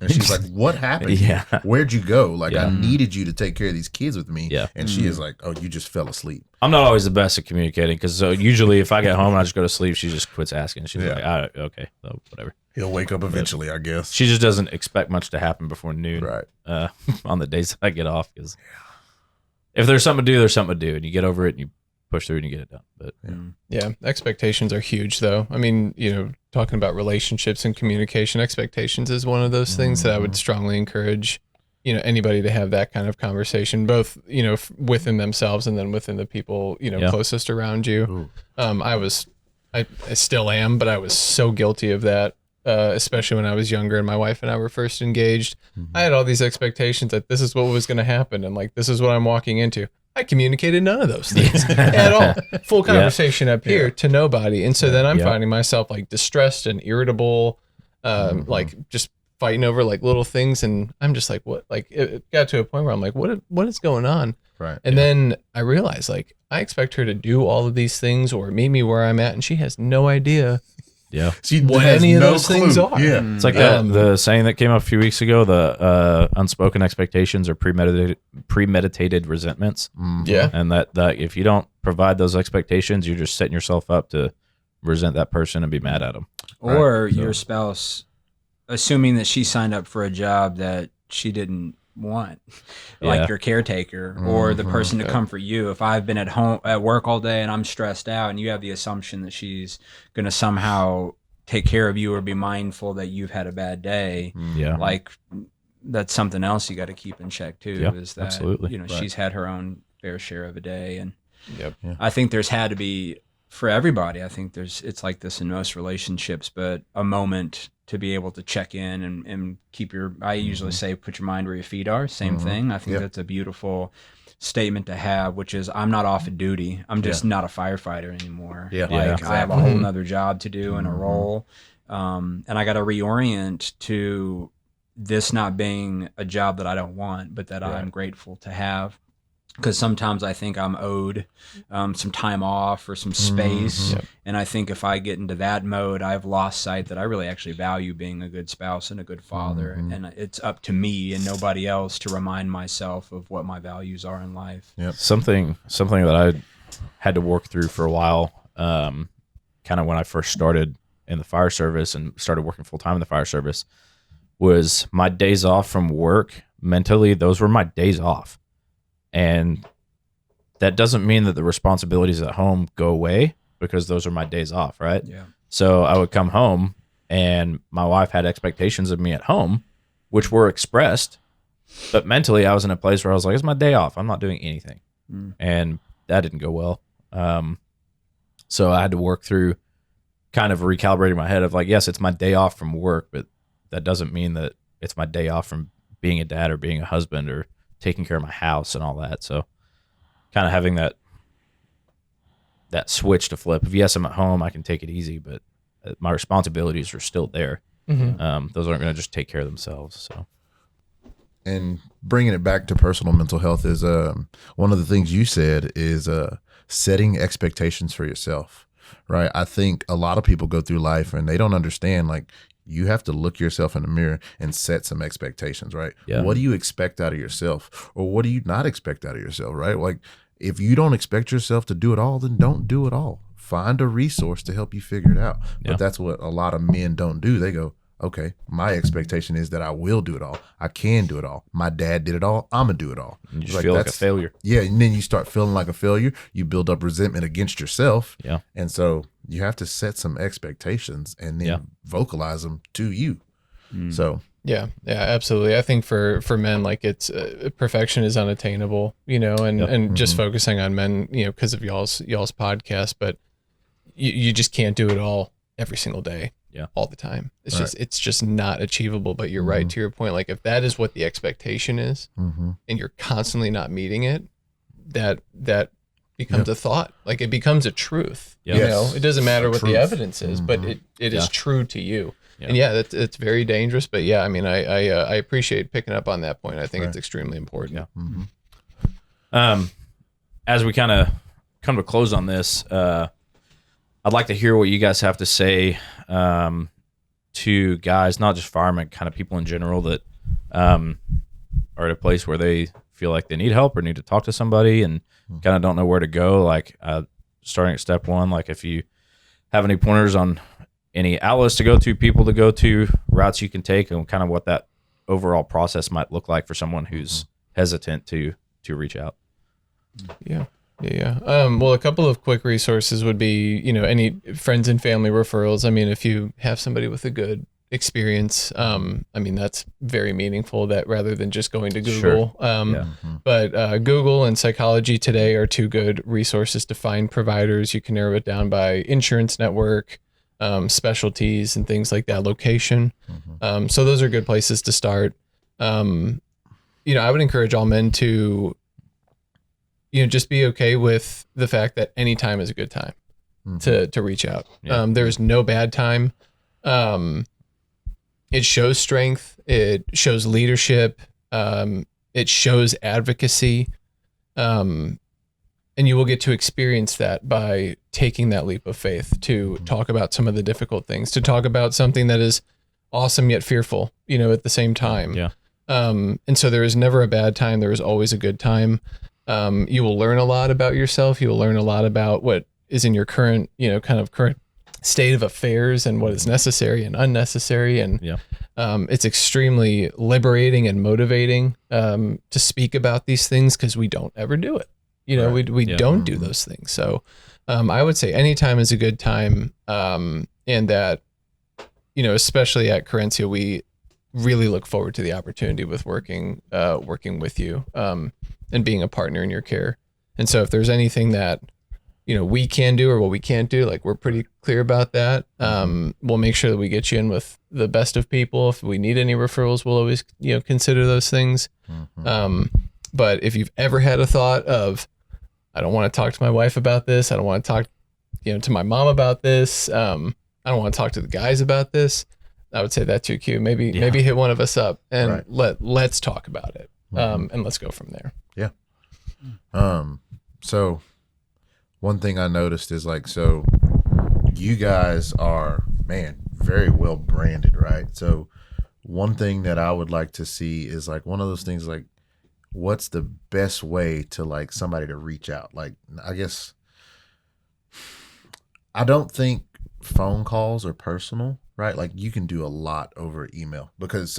and she's like, what happened? Where'd you go? Like, I needed you to take care of these kids with me. And she is like, oh, you just fell asleep. I'm not always the best at communicating because usually if I get home and I just go to sleep, she just quits asking. She's like, okay, so whatever. He'll wake up eventually, I guess. She just doesn't expect much to happen before noon on the days that I get off because if there's something to do, there's something to do. And you get over it and you push through and you get it done. But expectations are huge though. I mean, talking about relationships and communication, expectations is one of those things that I would strongly encourage, anybody to have that kind of conversation, both, within themselves and then within the people, closest around you. I still am, but I was so guilty of that. Especially when I was younger and my wife and I were first engaged, I had all these expectations that this is what was going to happen. And like, this is what I'm walking into. I communicated none of those things at all. Full conversation up here to nobody. And so then I'm finding myself like distressed and irritable, like just fighting over like little things, and I'm just like, what? Like it got to a point where I'm like, what is going on? Right. And then I realized like I expect her to do all of these things or meet me where I'm at, and she has no idea Yeah. She what has any of no those things are. Yeah. It's like the saying that came up a few weeks ago, the unspoken expectations are premeditated resentments. Yeah. And that if you don't provide those expectations, you're just setting yourself up to resent that person and be mad at them. Or Right. your spouse, assuming that she signed up for a job that she didn't want, like Yeah. your caretaker or the person to Yeah. comfort you. If I've been at work all day and I'm stressed out, and you have the assumption that she's going to somehow take care of you or be mindful that you've had a bad day, Yeah. like that's something else you got to keep in check too. Yeah, is that absolutely. Right. She's had her own fair share of a day, and Yep. I think there's had to be for everybody. I think it's like this in most relationships, but a moment to be able to check in and keep I usually say, put your mind where your feet are. Same thing. I think that's a beautiful statement to have, which is I'm not off of duty. I'm just not a firefighter anymore. Yeah. Like Yeah, I have a whole nother job to do and a role. And I got to reorient to this not being a job that I don't want, but that I'm grateful to have. Because sometimes I think I'm owed some time off or some space. Yep. And I think if I get into that mode, I've lost sight that I really actually value being a good spouse and a good father. And it's up to me and nobody else to remind myself of what my values are in life. Yep. Something that I had to work through for a while, kind of when I first started in the fire service and started working full time in the fire service, was my days off from work. Mentally, those were my days off. And that doesn't mean that the responsibilities at home go away, because those are my days off, right? Yeah. So I would come home and my wife had expectations of me at home, which were expressed, but mentally I was in a place where I was like, it's my day off. I'm not doing anything. And that didn't go well. So I had to work through kind of recalibrating my head of like, yes, it's my day off from work, but that doesn't mean that it's my day off from being a dad or being a husband or taking care of my house and all that. So kind of having that switch to flip of, yes, I'm at home, I can take it easy, but my responsibilities are still there. Those aren't going to just take care of themselves. So, And bringing it back to personal mental health is one of the things you said is setting expectations for yourself, right? I think a lot of people go through life and they don't understand, like, you have to look yourself in the mirror and set some expectations, right? Yeah. What do you expect out of yourself, or what do you not expect out of yourself, right? Like, if you don't expect yourself to do it all, then don't do it all. Find a resource to help you figure it out. Yeah. But that's what a lot of men don't do. They go, okay, my expectation is that I will do it all. I can do it all. My dad did it all. I'm going to do it all. you just feel like a that's- failure. Yeah, and then you start feeling like a failure. You build up resentment against yourself. Yeah. And so you have to set some expectations and then Yeah. vocalize them to you. So, Yeah, absolutely. I think for men, like it's perfection is unattainable, and Yep. and just focusing on men, because of y'all's podcast, but you just can't do it all every single day, Yeah. all the time. It's Right. it's just not achievable. But you're right to your point. Like if that is what the expectation is, and you're constantly not meeting it, that becomes a thought. Like it becomes a truth. Yeah. Yes. It doesn't matter what Truth. the evidence is, but it is Yeah. true to you. Yeah. And it's very dangerous. But yeah, I mean, I appreciate picking up on that point. I think it's extremely important. Yeah. As we kind of come to a close on this, I'd like to hear what you guys have to say to guys, not just firemen, kind of people in general that are at a place where they feel like they need help or need to talk to somebody and kind of don't know where to go. Like starting at step one, like if you have any pointers on any outlets to go to, people to go to, routes you can take, and kind of what that overall process might look like for someone who's hesitant to reach out. Yeah. Well, a couple of quick resources would be, any friends and family referrals. I mean, if you have somebody with a good experience, I mean, that's very meaningful, that rather than just going to Google. But Google and Psychology Today are two good resources to find providers. You can narrow it down by insurance network, specialties and things like that, location. So those are good places to start. I would encourage all men to, just be okay with the fact that any time is a good time to reach out. Yeah. There's no bad time. it shows strength. It shows leadership. It shows advocacy. And you will get to experience that by taking that leap of faith to talk about some of the difficult things, to talk about something that is awesome yet fearful, at the same time. Yeah. And so there is never a bad time. There is always a good time. You will learn a lot about yourself. You will learn a lot about what is in your current, kind of current state of affairs and what is necessary and unnecessary. And it's extremely liberating and motivating to speak about these things because we don't ever do it. We don't do those things. So I would say anytime is a good time. And that, especially at Carencia, we really look forward to the opportunity with working with you and being a partner in your care. And so if there's anything that, we can do or what we can't do, like we're pretty clear about that. We'll make sure that we get you in with the best of people. If we need any referrals, we'll always, consider those things. But if you've ever had a thought of, I don't want to talk to my wife about this. I don't want to talk, to my mom about this. I don't want to talk to the guys about this. I would say that too, Q. Maybe hit one of us up and let's talk about it. And let's go from there. Yeah. So one thing I noticed is so you guys are, man, very well branded, right? So one thing that I would like to see is one of those things what's the best way to somebody to reach out? I guess I don't think phone calls are personal, right? You can do a lot over email because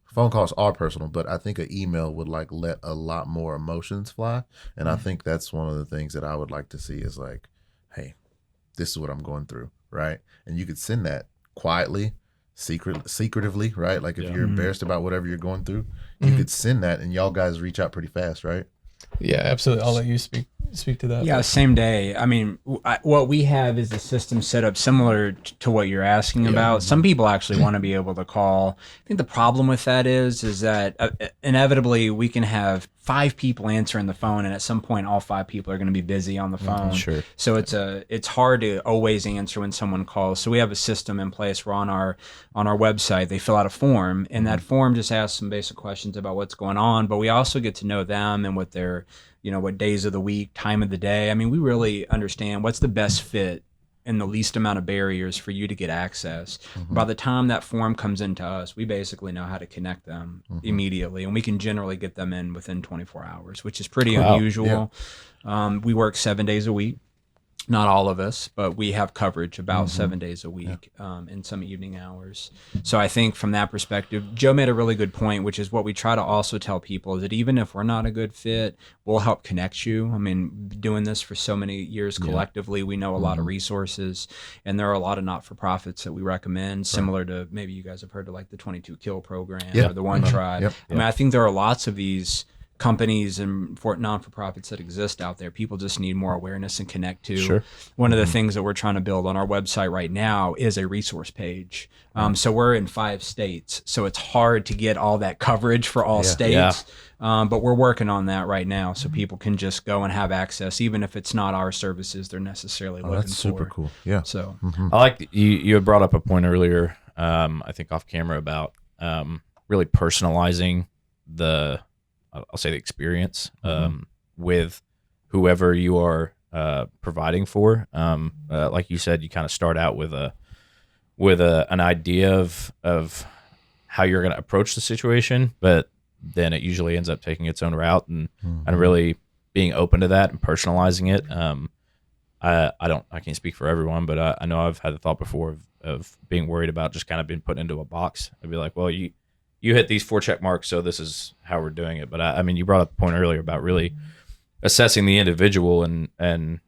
phone calls are personal, but I think an email would let a lot more emotions fly. And I think that's one of the things that I would like to see is hey, this is what I'm going through, right? And you could send that quietly, secretively, right? If you're embarrassed about whatever you're going through, you could send that and y'all guys reach out pretty fast, right? Yeah, absolutely. I'll let you speak to that. Yeah, same day. I mean, what we have is a system set up similar to what you're asking about. Some people actually want to be able to call. I think the problem with that is that inevitably we can have 5 people answering the phone, and at some point all 5 people are going to be busy on the phone. Sure. So it's hard to always answer when someone calls. So we have a system in place where on our website they fill out a form, and that form just asks some basic questions about what's going on. But we also get to know them and what their what days of the week, time of the day. I mean, we really understand what's the best fit and the least amount of barriers for you to get access. By the time that form comes into us, we basically know how to connect them immediately, and we can generally get them in within 24 hours, which is pretty unusual. Yeah. We work 7 days a week. Not all of us, but we have coverage about 7 days a week in some evening hours. So I think from that perspective, Joe made a really good point, which is what we try to also tell people is that even if we're not a good fit, we'll help connect you. I mean, doing this for so many years collectively, we know a lot of resources, and there are a lot of not-for-profits that we recommend, similar to maybe you guys have heard of the 22 Kill program or the One Tribe. I mean, I think there are lots of these companies and non-for-profits that exist out there. People just need more awareness and connect to. Sure. One of the things that we're trying to build on our website right now is a resource page. So we're in 5 states, so it's hard to get all that coverage for all states. But we're working on that right now, so people can just go and have access, even if it's not our services they're necessarily looking for. That's super cool. Yeah. So I like you had brought up a point earlier, I think off camera about really personalizing I'll say the experience with whoever you are providing for. Like you said, you kind of start out with an idea of how you're going to approach the situation, but then it usually ends up taking its own route and really being open to that and personalizing it. I can't speak for everyone, but I know I've had the thought before of being worried about just kind of being put into a box. I'd be like, well, you hit these 4 check marks, so this is how we're doing it. But I mean, you brought up the point earlier about really assessing the individual and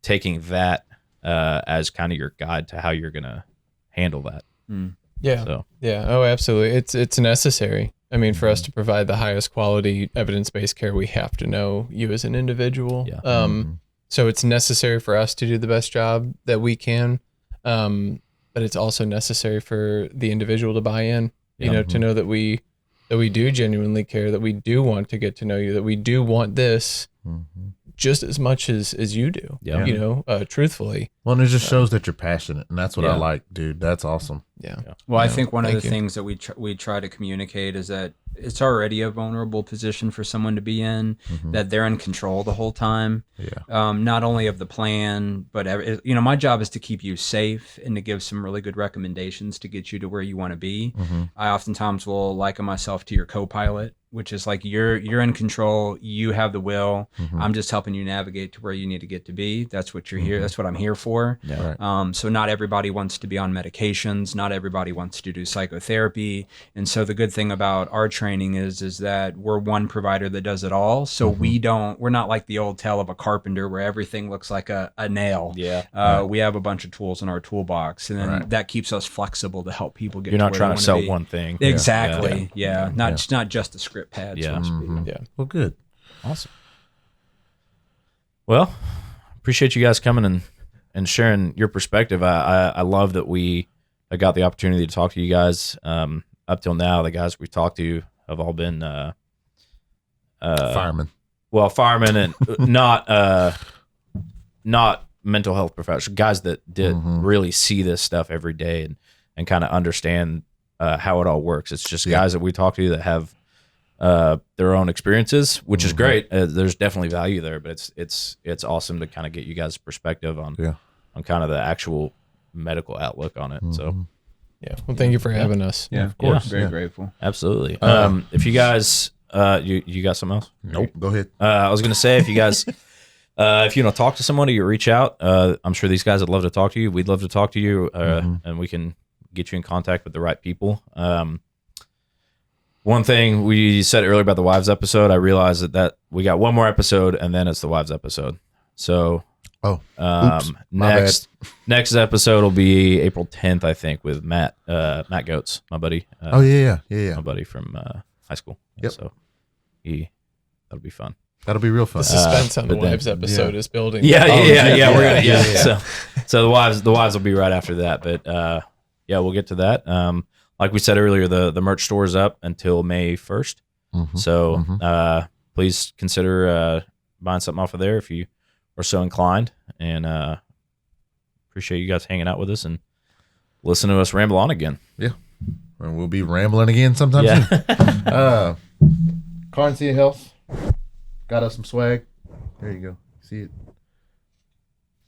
taking that as kind of your guide to how you're going to handle that. Yeah. So. Yeah. Oh, absolutely. It's necessary. I mean, for us to provide the highest quality evidence-based care, we have to know you as an individual. Yeah. So it's necessary for us to do the best job that we can. But it's also necessary for the individual to buy in. To know that we do genuinely care, that we do want to get to know you, that we do want this just as much as you do. Yeah. You know, truthfully. Well, and it just shows that you're passionate, and that's what I Yeah. like, dude. That's awesome. Yeah. Well, I Yeah, think one of thank the you. things that we try to communicate is that it's already a vulnerable position for someone to be in, that they're in control the whole time. Yeah. Not only of the plan, but you know, my job is to keep you safe and to give some really good recommendations to get you to where you want to be. I oftentimes will liken myself to your co-pilot, which is like you're in control, you have the will. I'm just helping you navigate to where you need to get to be. That's what you're here. That's what I'm here for. Yeah. Right. So not everybody wants to be on medications. Not everybody wants to do psychotherapy. And so the good thing about our training is that we're one provider that does it all. So we're not like the old tale of a carpenter where everything looks like a nail. Yeah. We have a bunch of tools in our toolbox, and then that keeps us flexible to help people get. You're to not where trying they to sell wanna be. one thing. Exactly. Yeah. Not just a script pad. So Yeah. to speak. Yeah. Well, good. Awesome. Well, appreciate you guys coming and sharing your perspective. I love that I got the opportunity to talk to you guys. Up till now, the guys we've talked to have all been Fireman. well, firemen and not mental health professionals, guys that did really see this stuff every day and kind of understand how it all works. It's just guys that we talk to that have their own experiences, which is great. There's definitely value there, but it's awesome to kind of get you guys' perspective on kind of the actual medical outlook on it. So Yeah. Well, thank you for having us. Yeah, of course. Very grateful. absolutely. If you guys you got something else? Nope. Go ahead. I was gonna say if you guys if you want to talk to somebody, you reach out. I'm sure these guys would love to talk to you. We'd love to talk to you, and we can get you in contact with the right people. One thing we said earlier about the wives episode, I realized that we got one more episode, and then it's the wives episode. So Oops. My next episode will be April 10th, I think, with Matt Goetz, my buddy. Oh yeah. My buddy from high school. Yep. So that'll be fun. That'll be real fun. The suspense on the but then- wives episode is building. Yeah, yeah, we're gonna yeah. So the wives will be right after that, but yeah, we'll get to that. Like we said earlier, the merch store is up until May 1st. So please consider buying something off of there if you are so inclined. And appreciate you guys hanging out with us and listening to us ramble on again. Yeah. And we'll be rambling again sometime soon. Carencia Health got us some swag. There you go. See it.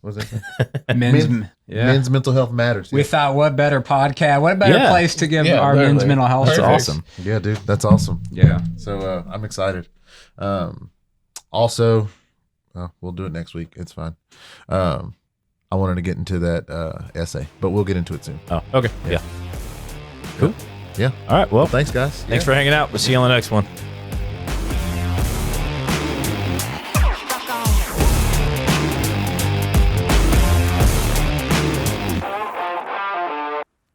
What was that? Men's mental health matters. We thought, what better podcast? What better place to give our literally. men's mental health? That's to? awesome. Yeah, dude, that's awesome. Yeah. So I'm excited. Also, we'll do it next week. It's fine. I wanted to get into that essay, but we'll get into it soon. Oh, okay. Yeah. Cool. Yeah. All right. Well, Thanks, guys. thanks for hanging out. We'll see you on the next one.